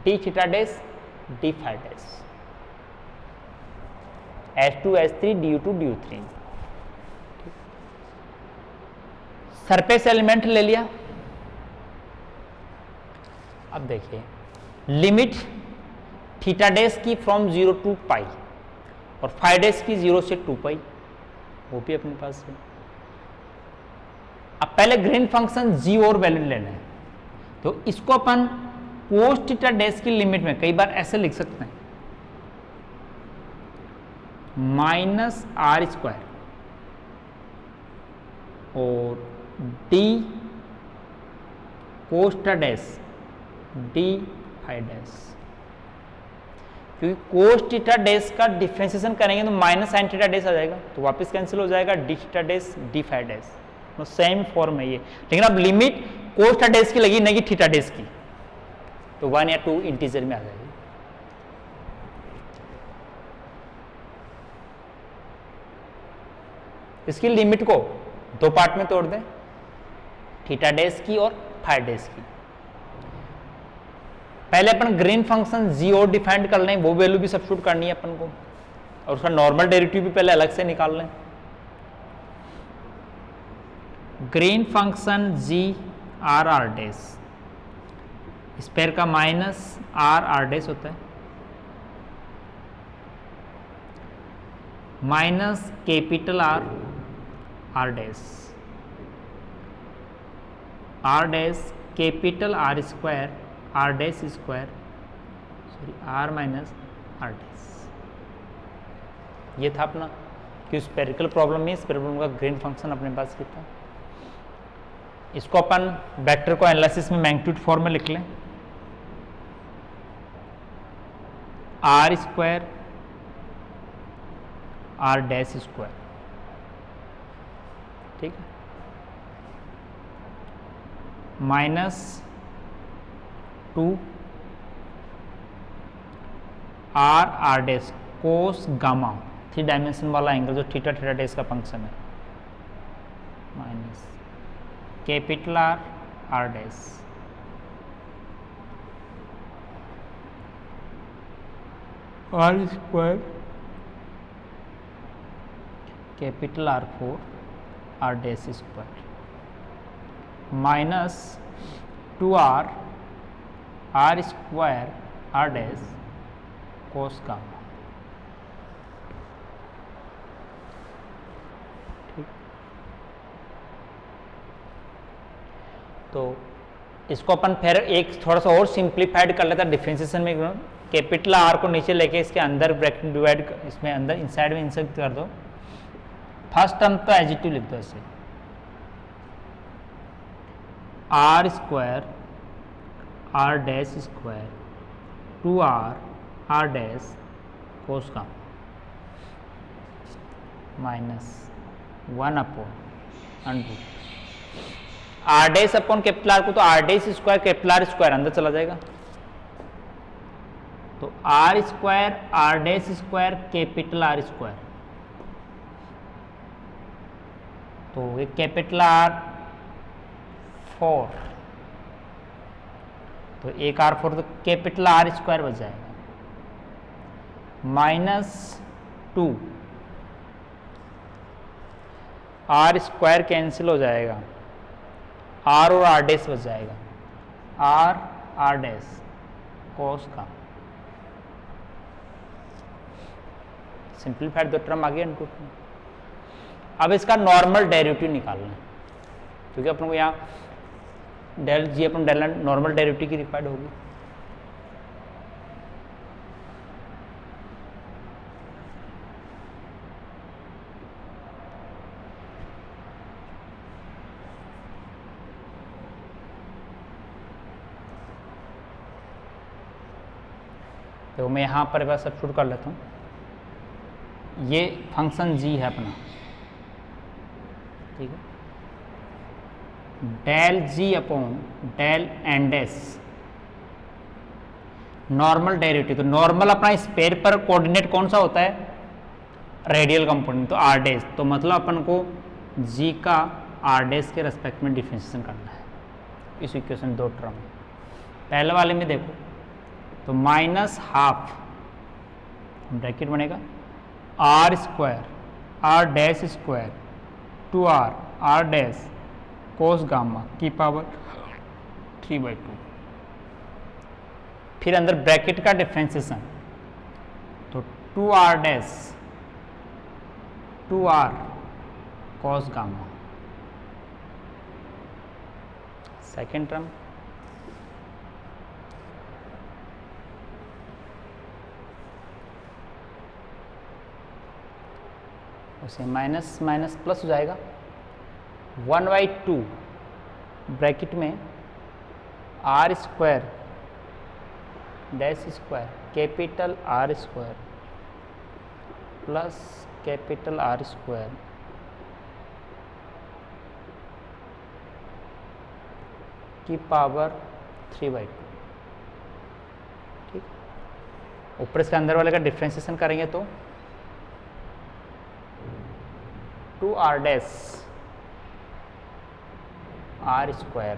d theta dash d phi dash S2 S3 du2 du3। Surface element ले लिया। अब देखिए लिमिट थीटा डैश की फ्रॉम 0 टू पाई और फाई डैश की 0 से 2 पाई, वो भी अपने पास है। अब पहले ग्रीन फंक्शन g और वैल्यू लेना है, तो इसको अपन कोस थीटा डैश की लिमिट में कई बार ऐसे लिख सकते हैं -r स्क्वायर और d cos theta dash d phi dash, क्योंकि कोस थीटा डैश का डिफरेंशिएशन करेंगे तो माइनस साइन थीटा डैश आ जाएगा, तो वापस कैंसिल हो जाएगा d theta dash d phi dash, तो सेम फॉर्म है ये। लेकिन अब लिमिट कोस थीटा डैश की लगी नहीं थीटा डैश की, तो 1 या 2 इंटीजर में आ जाएगी। इसकी लिमिट को 2 पार्ट में तोड़ दें, थीटा डैश की और फाई डैश की। पहले अपन ग्रीन फंक्शन जी और डिफाइंड कर लें, वो वैल्यू भी सब्स्टिट्यूट करनी है अपन को। और उसका नॉर्मल डेरिवेटिव भी पहले अलग से निकाल लें। Green function g are are dash, sphere का माइनस आर आर डैश होता है, minus capital are are dash, r dash capital are square are dash square, sorry r minus are dash. ये था अपना कि स्पेरिकल प्रॉब्लम में स्पेरिकल प्रॉब्लम का ग्रीन फंक्शन अपने पास कितना। इसको अपन वेक्टर को एनालिसिस में मैग्नीट्यूड फॉर्म में लिख लें, r square are dash square, ठीक है, minus 2 r are dash cos gamma, 3 dimension वाला एंगल जो थीटा थीटा डैश का फंक्शन है, minus capital are are dash, r square capital R 4 r dash square, minus 2 r square are dash cos gamma. तो इसको अपन फिर एक थोड़ा सा और सिंप्लीफाइड कर लेता डिफरेंशिएशन में, कैपिटल आर को नीचे लेके इसके अंदर ब्रैकेट डिवाइड, इसमें अंदर इनसाइड में इंसर्ट कर दो। फर्स्ट टर्म तो एज इट लिख दो ऐसे, R square are dash square 2 are dash cos का minus 1 upon under R dash upon capital R को, तो R dash square capital are square अंदर चला जाएगा, तो R square are dash square capital are square, तो ये कैपिटल आर 4, तो एक आर 4 तो कैपिटल आर स्क्वायर बच जाएगा, माइनस 2 आर स्क्वायर कैंसिल हो जाएगा, आर और आर डैश बच जाएगा, आर आर डैश कोस का, सिंप्लीफाइड दो टर्म आ गया इनपुट में। अब इसका नॉर्मल डेरिवेटिव निकालना है, क्योंकि अपन को यहाँ डेल जी अपन डेल नॉर्मल डेरिवेटिव की रिक्वायर्ड होगी। तो मैं यहाँ पर बस सब्स्टिट्यूट कर लेता हूँ, ये फंक्शन जी है अपना, ठीक है, del G upon del N dash normal derivative, तो नॉर्मल अपना स्पेयर पर कोऑर्डिनेट कौन सा होता है, रेडियल कंपोनेंट, तो आर डैश, तो मतलब अपन को जी का आर डैश के रेस्पेक्ट में डिफरेंशिएशन करना है इस इक्वेशन दो टर्म। पहले वाले में देखो तो माइनस हाफ ब्रैकेट बनेगा r square are dash square 2 are dash cos gamma की पावर 3/2, फिर अंदर ब्रैकेट का डिफरेंशिएशन, तो 2 are dash 2 r cos gamma, second term उसे माइनस माइनस प्लस हो जाएगा 1/2 ब्रैकेट में r square dash square capital are square plus capital are square की पावर 3/2, ठीक। ऊपर इसके अंदर वाले का डिफरेंशिएशन करेंगे तो 2 are dash r square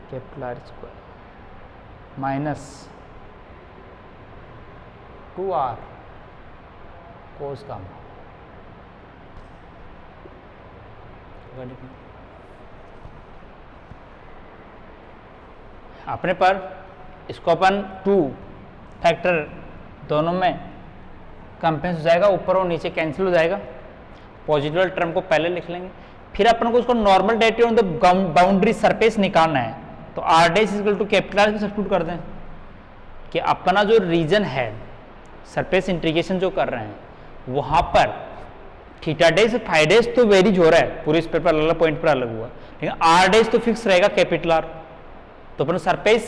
capital are square minus 2r cos gamma. अपने पर इसको अपन 2 फैक्टर दोनों में कंपेंस हो जाएगा, ऊपर और नीचे कैंसिल हो जाएगा। पॉजिटिव वाले टर्म को पहले लिख लेंगे, फिर अपन को उसको normal derivative on the boundary surface निकालना है, तो r dash equal to capital R substitute कर दें कि अपना जो रीजन है सरफेस इंटीग्रेशन जो कर रहे हैं वहां पर थीटा डैश फाई डैश तो वेरीज हो रहा है, पूरे इस पेपर अलग पॉइंट पर अलग हुआ, लेकिन r डैश तो फिक्स रहेगा कैपिटल आर। तो अपन सरफेस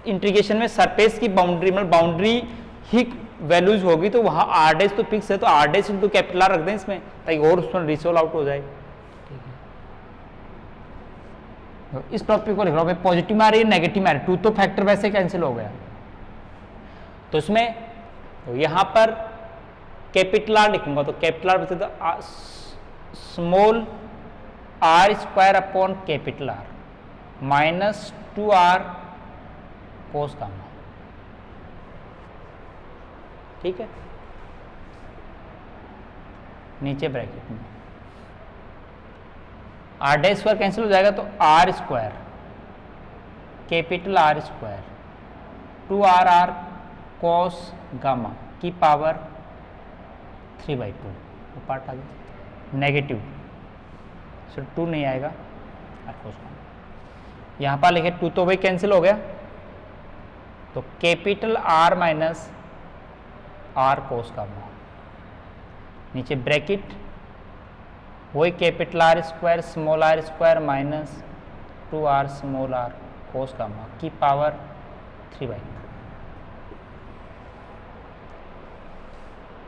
इंटीग्रेशन में सरफेस की बाउंड्री मतलब बाउंड्री ही वैल्यूज होगी, तो वहां r डैश तो फिक्स है, तो r dash into capital R रख दें इसमें, ताकि और उसमें रिसोल्व आउट हो जाए। तो इस टॉपिक को लिख रहा हूं, पॉजिटिव में आ रही है नेगेटिव में आ रही है, 2 तो फैक्टर वैसे कैंसिल हो गया, तो इसमें तो यहां पर कैपिटल आर लिखूंगा, तो कैपिटल आर बता दो small r square upon capital are minus 2r cos gamma. ठीक है, नीचे ब्रैकेट में r डैश स्क्वायर कैंसिल हो जाएगा, तो r square capital R square 2r cos gamma की पावर 3/2, वो पार्ट आ गया नेगेटिव, सो 2 नहीं आएगा r कोस गामा। यहाँ पर लिखे 2 तो वही कैंसिल हो गया, तो capital R minus R cos gamma, नीचे ब्रैकेट वही capital R square small r square minus 2r small r cos gamma की पावर 3/2।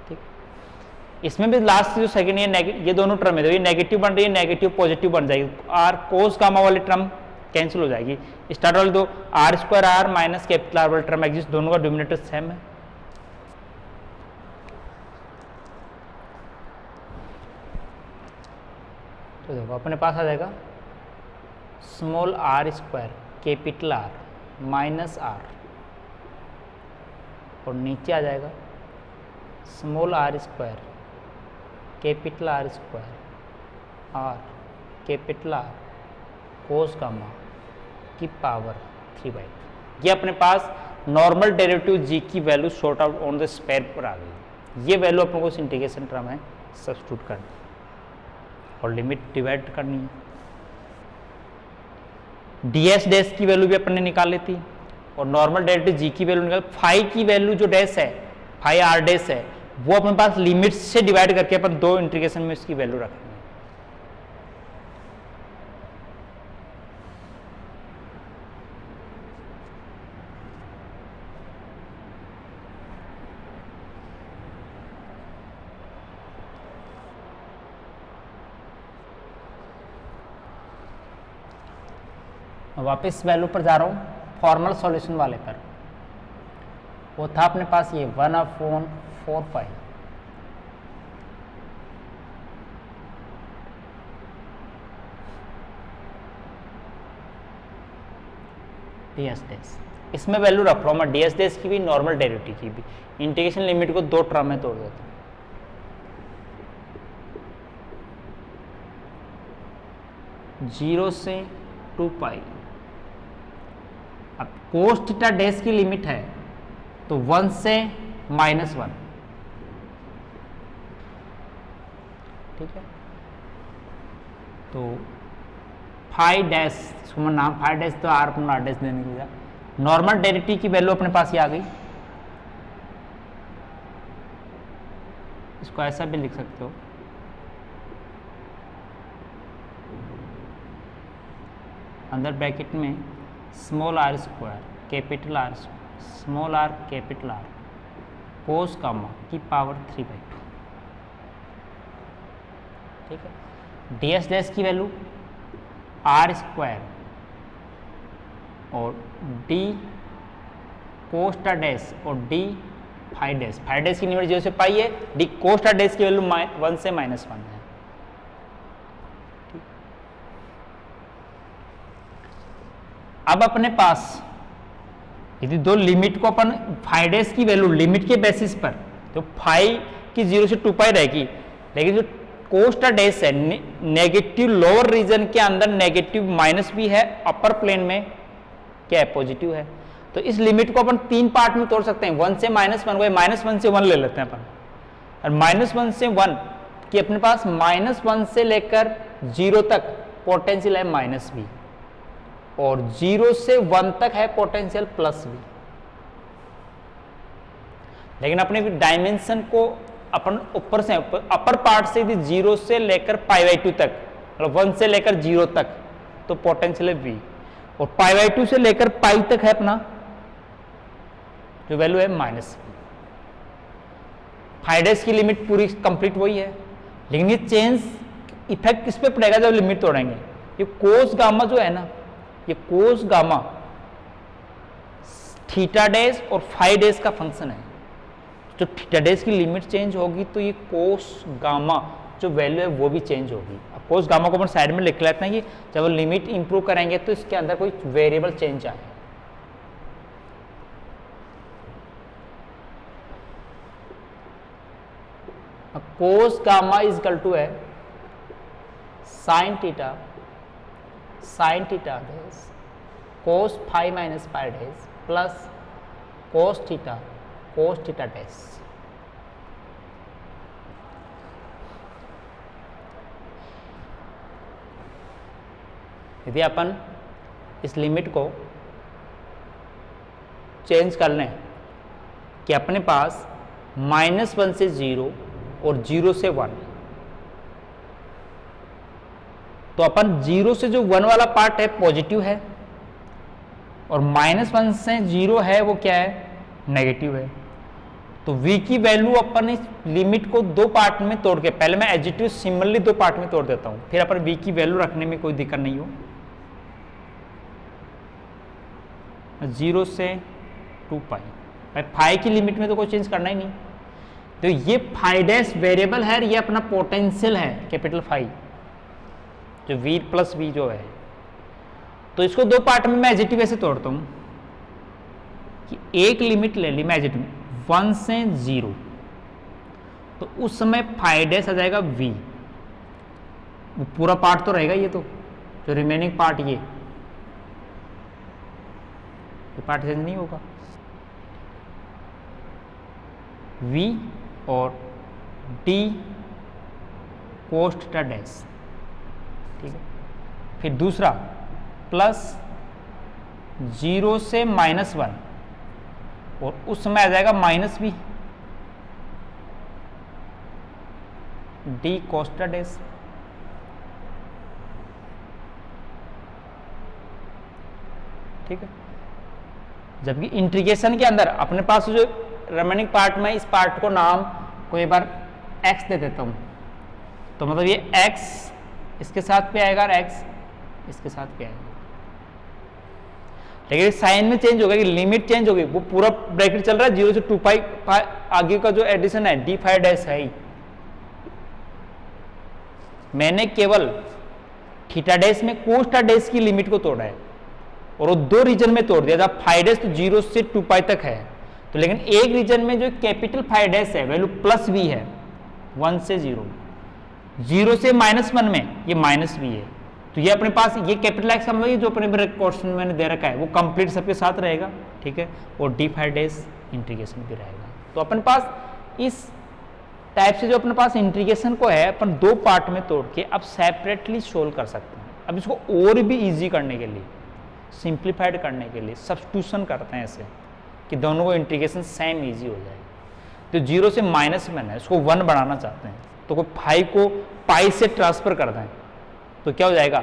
ठीक, इसमें भी लास्ट जो सेकंड ये दोनों टर्म है, ये नेगेटिव बन रही है, नेगेटिव पॉजिटिव बन जाएगी, r कोस गामा वाली टर्म कैंसिल हो जाएगी। स्टार्ट वाले दो r square r minus capital R वाले टर्म एग्जिस्ट, दोनों का डिनोमिनेटर सेम है। तो देखो अपने पास आ जाएगा small r square capital R minus r, और नीचे आ जाएगा small r square capital R square r capital R cos gamma की पावर 3/2। ये अपने पास नॉर्मल डेरिवेटिव g की value sort out on the square पर आ गई। ये वैल्यू अपने को इस इंटीग्रेशन टर्म में सब्स्टिट्यूट करनी और लिमिट डिवाइड करनी है। ds डैश की वैल्यू भी अपन ने निकाल लेती, और नॉर्मल डेरिवेटिव g की वैल्यू निकाल, फाई की वैल्यू जो डैश है फाई r डैश है वो अपने पास लिमिट से डिवाइड करके अपन 2 इंटीग्रेशन में इसकी वैल्यू रखेंगे। वापस वैल्यू पर जा रहा हूँ, फॉर्मल सॉल्यूशन वाले पर। वो था अपने पास ये 1/4 ds डैश, इसमें वैल्यू रख रहा हूँ मैं ds डैश की भी नॉर्मल डेरिवेटिव की भी। इंटीग्रेशन लिमिट को 2 टर्म में तोड़ देता हूँ। जीरो से 2π, अब कोस थीटा डैश की लिमिट है तो 1 से -1। ठीक है, तो फाई डैश, इसको मैं नाम फाई डैश तो आर डैश देने के लिए, नॉर्मल डेरिवेटिव की वैल्यू अपने पास ये आ गई। इसको ऐसा भी लिख सकते हो, अंदर ब्रैकेट में small r square capital R small r capital R cos gamma की पावर 3/2। ठीक है, ds डैश की वैल्यू r स्क्वायर और d कोस्टा डैश और d फाई डैश की लिमिट 0 से पाई है, d कोस्टा डैश की वैल्यू 1 से -1 है। अब अपने पास यदि 2 लिमिट को अपन फाई डैश की वैल्यू लिमिट के बेसिस पर तो फाई की 0 से 2 पाई रहेगी, लेकिन जो कोस्टा डेस है नेगेटिव लोअर रीजन के अंदर नेगेटिव माइनस भी है, अपर प्लेन में क्या है पॉजिटिव है। तो इस लिमिट को अपन 3 पार्ट में तोड़ सकते हैं, 1 से -1 को, -1 से 1 ले लेते हैं अपन, और -1 से 1 कि अपने पास -1 से लेकर 0 तक पोटेंशियल है -v और 0 से 1 तक है पोटेंशियल +v। लेकिन अपने डायमेंशन को अपन ऊपर से अपर पार्ट से भी 0 से लेकर π/2 तक, मतलब 1 से लेकर 0 तक तो पोटेंशियल है v, और π/2 से लेकर पाई तक है अपना जो वैल्यू है -v। फाइडेस की लिमिट पूरी कंप्लीट वही है, लेकिन ये चेंज इफेक्ट किस पे पड़ेगा जब लिमिट तोड़ेंगे। ये कोस गामा जो है ना, ये कोस गामा थीटा डेज और फाई डेज का फंक्शन है। जो थीटा डेज की लिमिट चेंज होगी तो ये कोस गामा जो वैल्यू है वो भी चेंज होगी। अब कोस गामा को अपन साइड में लिख लेते हैं कि जब लिमिट इंप्रूव करेंगे तो इसके अंदर कोई वेरिएबल चेंज आए। Cos gamma is equal to है sine theta dash cos phi minus pi dash plus cos theta dash. यदि अपन इस लिमिट को चेंज कर लें कि अपने पास -1 से 0 और 0 से 1, तो अपन 0 से जो 1 वाला पार्ट है पॉजिटिव है और -1 से 0 है वो क्या है नेगेटिव है। तो v की वैल्यू अपन इस लिमिट को 2 पार्ट में तोड़ के, पहले मैं एडजेक्टिव सिमिलरली 2 पार्ट में तोड़ देता हूं, फिर अपन v की वैल्यू रखने में कोई दिक्कत नहीं हो। 0 से 2 पाई, फाई की लिमिट में तो कोई चेंज करना ही नहीं। तो ये फाई डैश वेरिएबल है, ये अपना पोटेंशियल है कैपिटल फाई जो v प्लस v जो है। तो इसको 2 पार्ट में मैं एडजेक्टिव ऐसे तोड़ता हूं कि एक लिमिट ले ली मैं एडजेक्टिव 1 से 0, तो उस समय फाई डैश आ जाएगा v, वो पूरा पार्ट तो रहेगा, ये तो जो रिमेनिंग पार्ट ये पार्ट चेंज नहीं होगा, v और d कोस्ट थीटा डैश, ठीक है। फिर दूसरा प्लस 0 से -1 और उस समय आ जाएगा -v d cos theta dash, ठीक है। जबकि इंटीग्रेशन के अंदर अपने पास जो रिमेनिंग पार्ट में इस पार्ट को नाम को एक बार x दे देता हूं, तो मतलब ये x इसके साथ पे आएगा और x इसके साथ पे आएगा। लेकिन साइन में चेंज होगा कि लिमिट चेंज होगी, वो पूरा ब्रैकेट चल रहा है 0 से 2 पाई, आगे का जो एडिशन है d फाई डैश है ही। मैंने केवल थीटा डैश में कोस थीटा डैश की लिमिट को तोड़ा है और वो 2 रीजन में तोड़ दिया। जब फाई डैश तो 0 से 2 पाई तक है, तो लेकिन एक रीजन में जो कैपिटल फाई डैश है वैल्यू +v है 1 से 0, 0 से -1 में ये -v है। तो ये अपने पास ये कैपिटल एक्स समझिए जो अपने क्वेश्चन में मैंने दे रखा है वो कंप्लीट सबके साथ रहेगा, ठीक है, और d फाई डैश इंटीग्रेशन भी रहेगा। तो अपने पास इस टाइप से जो अपने पास इंटीग्रेशन को है अपन 2 पार्ट में तोड़ के अब सेपरेटली सोल्व कर सकते हैं। अब इसको और भी ईजी करने के लिए, सिंप्लीफाइड करने के लिए सब्स्टिट्यूशन करते हैं ऐसे कि दोनों को इंटीग्रेशन सेम ईजी हो जाए। तो 0 से -1 है, इसको 1 बनाना चाहते हैं तो कोई फाई को पाई से ट्रांसफर कर दें तो क्या हो जाएगा,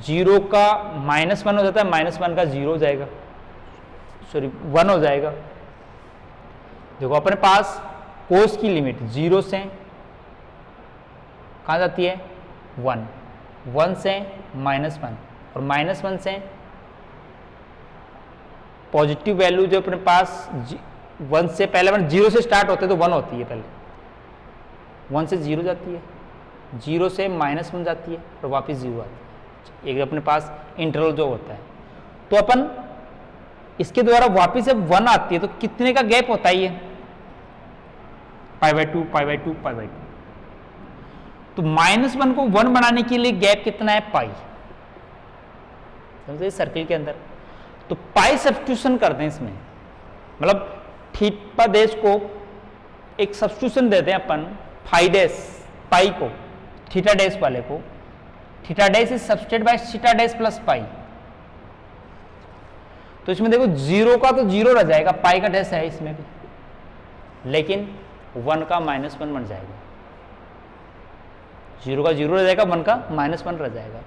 0 का -1 हो जाता है, -1 का 0 हो जाएगा, सॉरी 1 हो जाएगा। देखो अपने पास कोस की लिमिट 0 से कहाँ जाती है 1, 1 से -1 और -1 से पॉजिटिव वैल्यू जो अपने पास 1 से पहले 0 से स्टार्ट होते तो 1 होती है, पहले 1 से 0 जाती है, 0 से -1 जाती है और वापस 0 आती है, एक अपने पास इंटरवल जो होता है। तो अपन इसके द्वारा वापस जब 1 आती है तो कितने का गैप होता है, ये π/2 π/2 π/2। तो -1 को 1 बनाने के लिए गैप कितना है, पाई, समझे, सर्किल के अंदर। तो पाई सब्स्टिट्यूशन कर दें इसमें, मतलब थीटा डैश को एक सब्स्टिट्यूशन दे दें अपन, फाई डैश पाई को, थीटा डैश वाले को, theta dash is substituted by theta dash plus पाई। तो इसमें देखो 0 का तो 0 रह जाएगा, पाई का डैश है इसमें भी, लेकिन 1 का -1 बन जाएगा, 0 का 0 रह जाएगा, 1 का -1 रह जाएगा।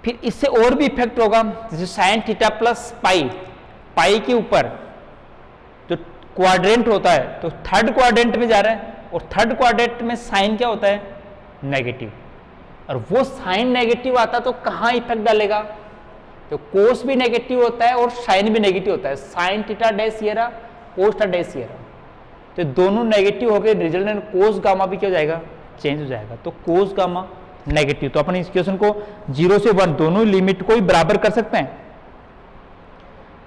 फिर इससे और भी इफेक्ट होगा, जैसे साइन थीटा प्लस पाई, पाई के ऊपर जो क्वाड्रेंट होता है तो थर्ड क्वाड्रेंट में जा रहा है, और थर्ड क्वाड्रेंट में साइन क्या होता है, नेगेटिव, और वो साइन नेगेटिव आता तो कहाँ इफेक्ट डालेगा, तो कोस भी नेगेटिव होता है और साइन भी नेगेटिव होता है, साइन थीटा डैश ये रहा, कोस थीटा डैश ये रहा, तो दोनों नेगेटिव हो गए, रिजल्टेंट कोस गामा भी क्या हो जाएगा, चेंज हो जाएगा, तो कोस गामा नेगेटिव। तो अपन इस क्वेश्चन को 0 से 1 दोनों लिमिट को ही बराबर कर सकते हैं,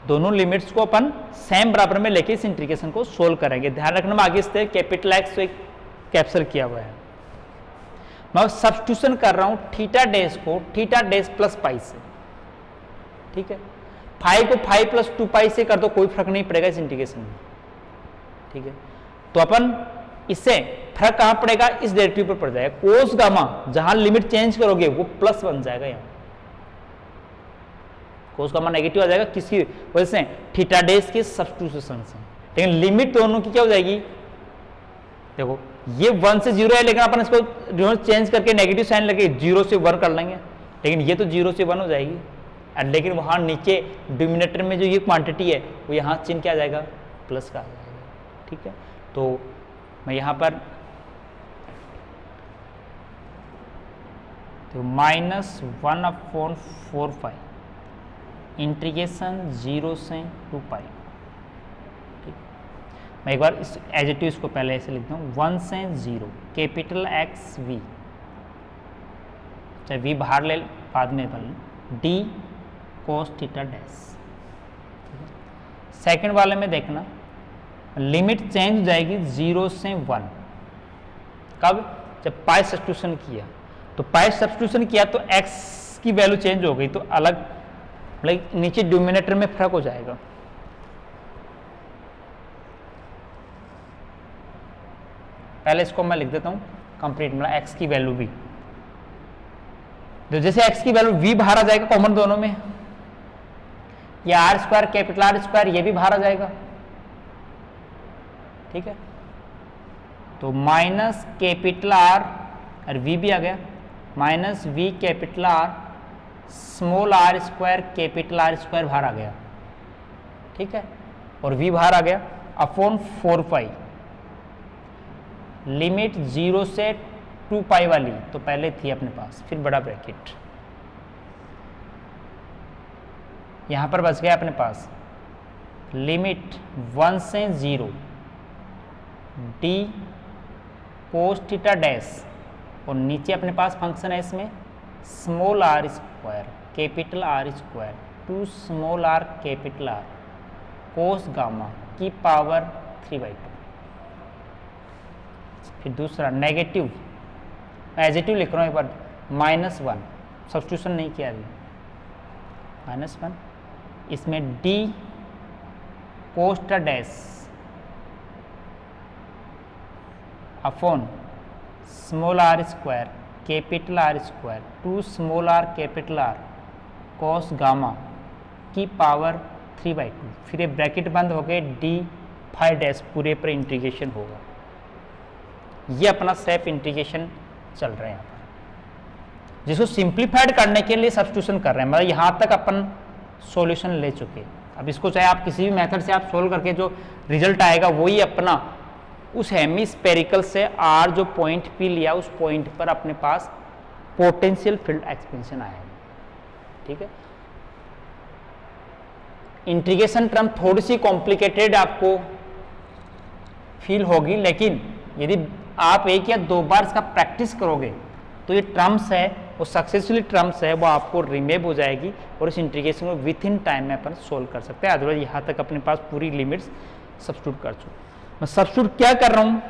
दोनों लिमिट्स को अपन सेम बराबर में लेके इस इंटीग्रेशन को सोल्व करेंगे। ध्यान रखना, मैं आगे से कैपिटल एक्स से कैप्चर किया हुआ है, मैं सब्स्टिट्यूशन कर रहा हूं थीटा डैश को थीटा डैश प्लस पाई से, ठीक है, फाइव को 5 + 2 पाई से कर दो, कोई फर्क नहीं पड़ेगा इस इंटीग्रेशन में, ठीक है। तो अपन इससे फर्क कहां पड़ेगा, इस डेरिवेटिव पर पड़ जाएगा, कोस गामा जहां लिमिट चेंज करोगे वो प्लस बन जाएगा, यहां कोस गामा नेगेटिव आ जाएगा, किसकी वजह से, थीटा डैश के सब्स्टिट्यूशन से, लेकिन लिमिट दोनों की क्या हो जाएगी, देखो ये 1 से 0 है, लेकिन अपन इसको चेंज करके नेगेटिव साइन लगे 0 से 1 कर लेंगे, लेकिन ये तो 0 से 1 हो जाएगी, लेकिन वहां नीचे डिनोमिनेटर में जो ये क्वांटिटी है वो यहाँ चिन्ह क्या आ जाएगा, प्लस का आ जाएगा, ठीक है। तो मैं यहाँ पर तो -1/4 इंटीग्रेशन 0 से 2 पाई, ठीक। मैं एक बार इस एज इट इसको पहले ऐसे लिखता हूँ, 1 से 0 कैपिटल एक्स वी, चाहे वी बाहर ले बाद में बन D cos theta dash. Second वाले में देखना लिमिट चेंज हो जाएगी 0 से 1, कब, जब पाई सब्स्टिट्यूशन किया, तो पाई सब्स्टिट्यूशन किया तो x की वैल्यू चेंज हो गई, तो अलग लाइक नीचे डिनोमिनेटर में फर्क हो जाएगा, पहले इसको मैं लिख देता हूं कंप्लीट, मतलब x की वैल्यू भी, तो जैसे x की वैल्यू v बाहर आ जाएगा कॉमन दोनों में, या r² कैपिटल R² ये भी बाहर आ जाएगा, ठीक है। तो माइनस कैपिटल R और v भी आ गया, -v capital R small r² capital R² बाहर आ गया, ठीक है, और v बाहर आ गया, अपॉन 4 पाई, लिमिट 0 से 2 पाई वाली तो पहले थी अपने पास, फिर बड़ा ब्रैकेट यहां पर बच गया अपने पास, लिमिट 1 से 0 डी कोस थीटा डैश, और नीचे अपने पास फंक्शन है इसमें small r² capital R² to small r capital R cos gamma की पावर 3/2। फिर दूसरा नेगेटिव, एजिटिव लिख रहा हूँ एक बार, -1 सब्स्टिट्यूशन नहीं किया अभी, -1 इसमें d cos theta dash upon small r² capital R² to small r capital R cos gamma की पावर 3/2, फिर ये ब्रैकेट बंद हो गए, डी फाई डैश पूरे पर इंटीग्रेशन होगा, ये अपना सेफ इंटीग्रेशन चल रहा है यहाँ पर, जिसको सिंप्लीफाइड करने के लिए सब्स्टिट्यूशन कर रहे हैं, मतलब यहाँ तक अपन सॉल्यूशन ले चुके हैं। अब इसको चाहे आप किसी भी मेथड से आप सोल्व करके जो रिजल्ट आएगा वही अपना उस हेमिस्फेरिकल से आर जो पॉइंट पी लिया उस पॉइंट पर अपने पास पोटेंशियल फील्ड एक्सपेंशन आएगा, ठीक है। इंटीग्रेशन टर्म थोड़ी सी कॉम्प्लिकेटेड आपको फील होगी, लेकिन यदि आप 1 या 2 बार इसका प्रैक्टिस करोगे तो ये टर्म्स है वो सक्सेसफुली टर्म्स है वो आपको रिमेव हो जाएगी, और इस इंटीग्रेशन को विथ इन टाइम में अपन सोल्व कर सकते हैं। अदरवाइज यहाँ तक अपने पास पूरी लिमिट्स सब्स्टिट्यूट कर चुके। मैं सब्स्टिट्यूट क्या कर रहा हूँ,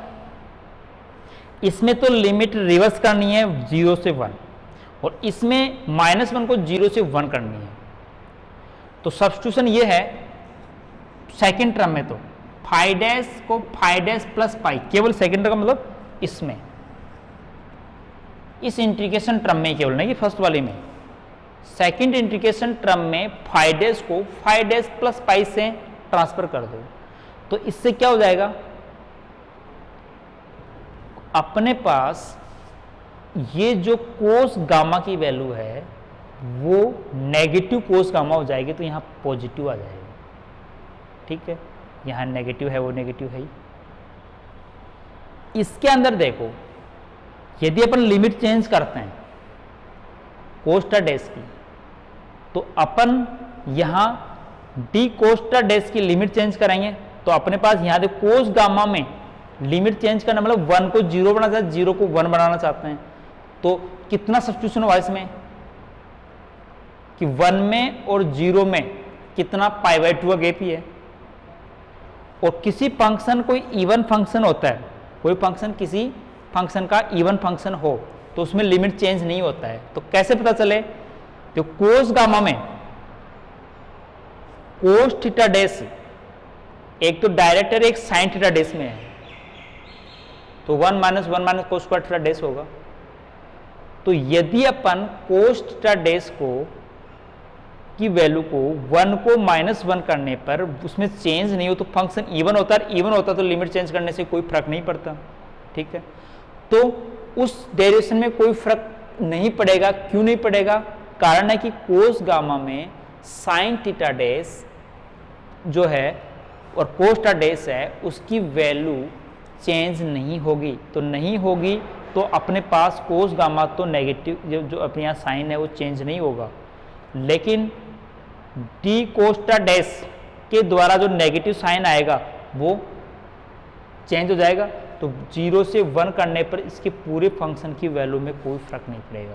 इसमें तो लिमिट रिवर्स करनी है 0 से 1 और इसमें -1 को 0 से 1 करनी है। तो सब्स्टिट्यूशन ये है सेकंड टर्म में, तो फाइ डैश को फाइ डैश प्लस पाई, केवल सेकंड टर्म का मतलब इसमें, इस इंटीग्रेशन टर्म में केवल, नहीं कि फर्स्ट वाले में, सेकंड इंटीग्रेशन टर्म में फाइ डैश को फाइ डैश प्लस पाई से ट्रांसफर कर दो। तो इससे क्या हो जाएगा, अपने पास ये जो कोस गामा की वैल्यू है वो नेगेटिव कोस गामा हो जाएगी, तो यहां पॉजिटिव आ जाएगा। ठीक है, यहां नेगेटिव है वो नेगेटिव है ही। इसके अंदर देखो, यदि अपन लिमिट चेंज करते हैं कोस्टा डैश की, तो अपन यहां डी कोस्टा डैश की लिमिट चेंज करेंगे, तो अपने पास यहां देखो कोस गामा में लिमिट चेंज करना मतलब 1 को 0 बनाना चाहते हैं, 0 को 1 बनाना चाहते हैं। तो कितना सब्स्टिट्यूशन हुआ इसमें कि 1 में और 0 में कितना π/2 का गैप ही है। और किसी फंक्शन कोई इवन फंक्शन होता है, कोई फंक्शन किसी फंक्शन का इवन फंक्शन हो तो उसमें लिमिट चेंज नहीं होता है। तो कैसे पता चले, तो कोस गामा में कोस थीटा डैश एक तो डायरेक्ट है, एक साइन थीटा डैश में है, तो 1 - 1 - कोस स्क्वायर थीटा डैश होगा। तो यदि अपन कोस थीटा डैश को की वैल्यू को 1 को -1 करने पर उसमें चेंज नहीं हो तो फंक्शन इवन होता है, इवन होता तो लिमिट चेंज करने से कोई फर्क नहीं पड़ता। ठीक है, तो उस डेरिवेशन में कोई फर्क नहीं पड़ेगा। क्यों नहीं पड़ेगा, कारण है कि कोस गामा में साइन थीटा डैश जो है और कोस थीटा डैश है उसकी वैल्यू चेंज नहीं होगी। तो नहीं होगी तो अपने पास कोस गामा तो नेगेटिव, जो अपने यहाँ साइन है वो चेंज नहीं होगा, लेकिन डी कोस्टा डैश के द्वारा जो नेगेटिव साइन आएगा वो चेंज हो जाएगा। तो 0 से 1 करने पर इसके पूरे फंक्शन की वैल्यू में कोई फर्क नहीं पड़ेगा।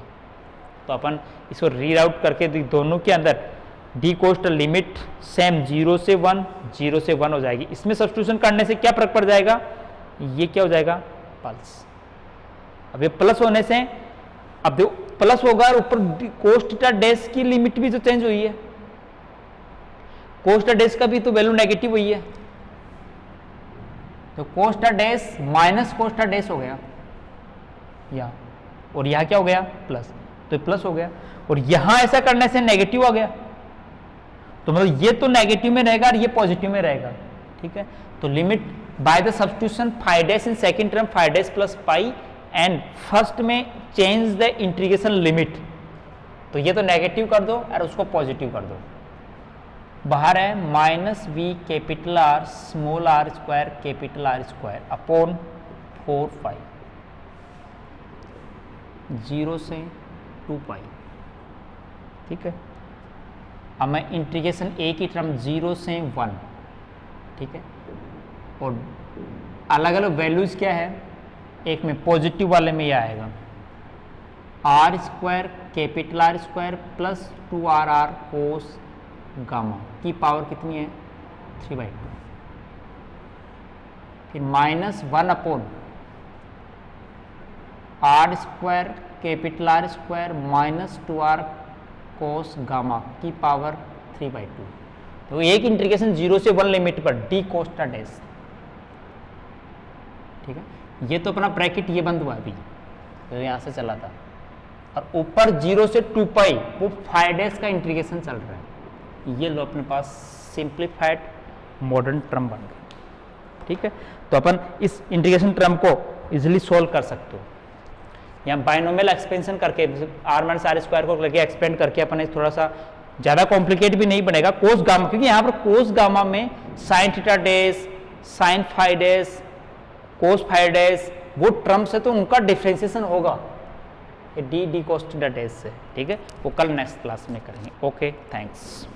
तो अपन इसको रीड आउट करके दोनों के अंदर डी कोस्ट लिमिट सेम 0 से 1, 0 से 1 हो जाएगी। इसमें सब्स्टिट्यूशन करने से क्या फर्क पड़ जाएगा, ये क्या हो जाएगा, पल्स। अब ये प्लस होने से, अब देखो प्लस होगा और ऊपर कोस थीटा डैश की लिमिट भी तो चेंज हुई है, कोस थीटा डैश का भी तो वैल्यू नेगेटिव हुई है, तो कोस theta dash minus cos theta dash हो गया यहाँ, और यहाँ क्या हो गया प्लस, तो प्लस हो गया। और यहां ऐसा करने से नेगेटिव आ गया, तो मतलब ये तो नेगेटिव में रहेगा और ये पॉजिटिव में रहेगा। ठीक है, तो limit by the substitution phi dash in second term phi dash plus pi and first में चेंज द इंटीग्रेशन लिमिट, तो ये तो नेगेटिव कर दो और उसको पॉजिटिव कर दो। बाहर है -v capital R small r square capital R square upon 4 पाई 0 से 2 पाई। ठीक है, अब मैं इंटीग्रेशन a की टर्म 0 से 1, ठीक है, और अलग अलग वैल्यूज क्या है, एक में पॉजिटिव वाले में यह आएगा r square capital R square plus 2rr कोस गामा की पावर कितनी है 3/2, फिर -1 upon r square capital R square minus 2r cos gamma की पावर 3/2। तो एक इंटीग्रेशन 0 से 1 लिमिट पर डी कोस्टा डैश। ठीक है, ये तो अपना ब्रैकेट ये बंद हुआ अभी, तो यहाँ से चला था, और ऊपर 0 से 2 पाई वो फाइ डैश का इंटीग्रेशन चल रहा है। ये लो अपने पास सिंप्लीफाइड मॉडर्न टर्म बन गए। ठीक है, तो अपन इस इंटीग्रेशन टर्म को इजीली सोल्व कर सकते हो। यहाँ बाइनोमियल एक्सपेंशन करके r - r स्क्वायर को लेके एक्सपेंड करके अपन थोड़ा सा ज़्यादा कॉम्प्लिकेट भी नहीं बनेगा कोस गामा, क्योंकि यहाँ पर कोस गामा में sine theta dash, sine phi dash, cos phi dash वो टर्म्स है, तो उनका डिफ्रेंसिएशन होगा डी कोस थीटा डैश से। ठीक है, वो कल नेक्स्ट क्लास में करेंगे। Okay, thanks.